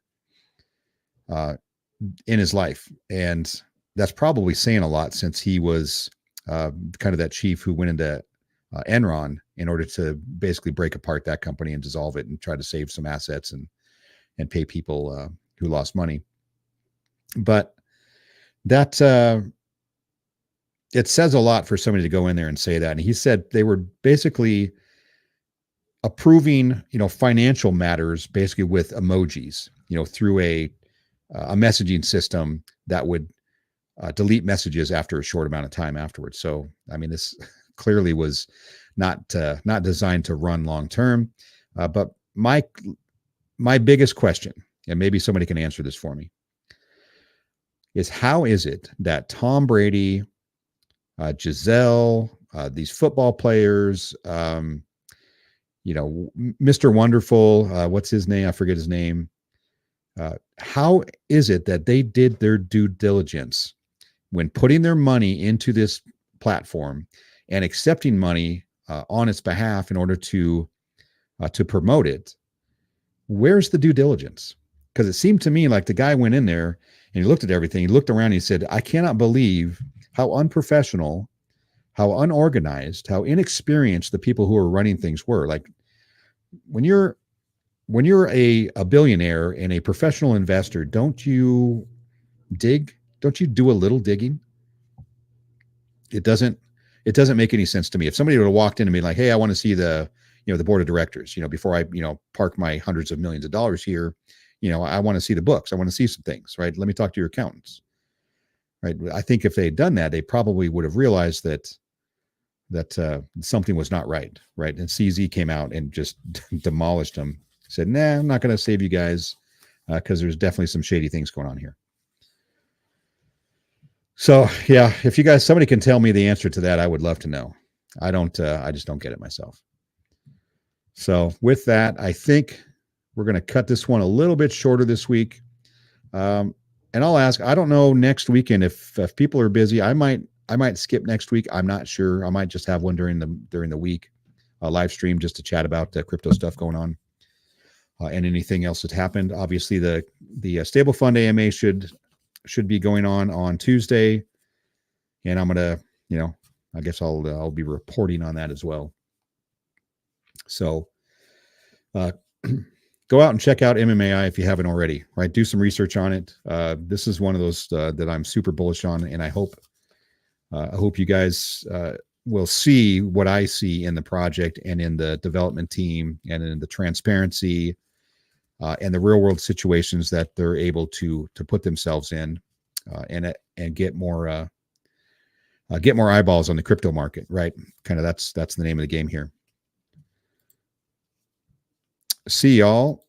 in his life. And that's probably saying a lot, since he was kind of that chief who went into Enron in order to basically break apart that company and dissolve it and try to save some assets and pay people who lost money. But that it says a lot for somebody to go in there and say that. And he said they were basically approving, you know, financial matters basically with emojis, you know, through a messaging system that would delete messages after a short amount of time afterwards. So, I mean, this clearly was not designed to run long term. But my biggest question, and maybe somebody can answer this for me, is how is it that Tom Brady, Giselle, these football players, you know, Mr. Wonderful, what's his name? I forget his name. How is it that they did their due diligence when putting their money into this platform and accepting money on its behalf in order to promote it? Where's the due diligence? Because it seemed to me like the guy went in there and he looked at everything. He looked around and he said, I cannot believe how unprofessional, how unorganized, how inexperienced the people who are running things were. Like when you're a billionaire and a professional investor, don't you dig? Don't you do a little digging? It doesn't make any sense to me. If somebody would have walked in and be like, hey, I want to see the board of directors, you know, before I, you know, park my hundreds of millions of dollars here, you know, I want to see the books. I want to see some things, right? Let me talk to your accountants, right? I think if they had done that, they probably would have realized that something was not right, right? And CZ came out and just demolished them. Said, nah, I'm not going to save you guys because there's definitely some shady things going on here. So yeah, if you guys, somebody can tell me the answer to that, I would love to know. I just don't get it myself. So with that, I think we're going to cut this one a little bit shorter this week. And I'll ask, I don't know next weekend if people are busy, I might skip next week. I'm not sure. I might just have one during the week, a live stream just to chat about the crypto stuff going on and anything else that's happened. Obviously the StableFund AMA should be going on Tuesday. And I'm going to, you know, I guess I'll be reporting on that as well. So go out and check out MMAI if you haven't already, right? Do some research on it. This is one of those that I'm super bullish on, and I hope you guys will see what I see in the project and in the development team and in the transparency and the real world situations that they're able to put themselves in and get more eyeballs on the crypto market, right? Kind of that's the name of the game here. See y'all.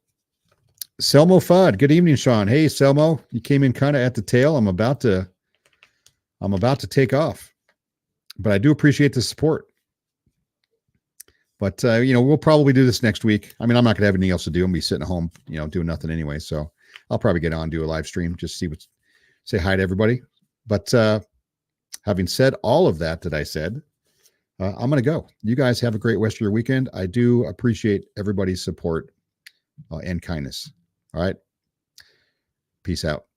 Selmo Fudd. Good evening, Sean. Hey, Selmo. You came in kind of at the tail. I'm about to take off, but I do appreciate the support. But we'll probably do this next week. I mean, I'm not gonna have anything else to do. I'm gonna be sitting at home, doing nothing anyway. So I'll probably get on, do a live stream, just say hi to everybody. But having said all of that I said, I'm gonna go. You guys have a great rest of your weekend. I do appreciate everybody's support and kindness. All right. Peace out.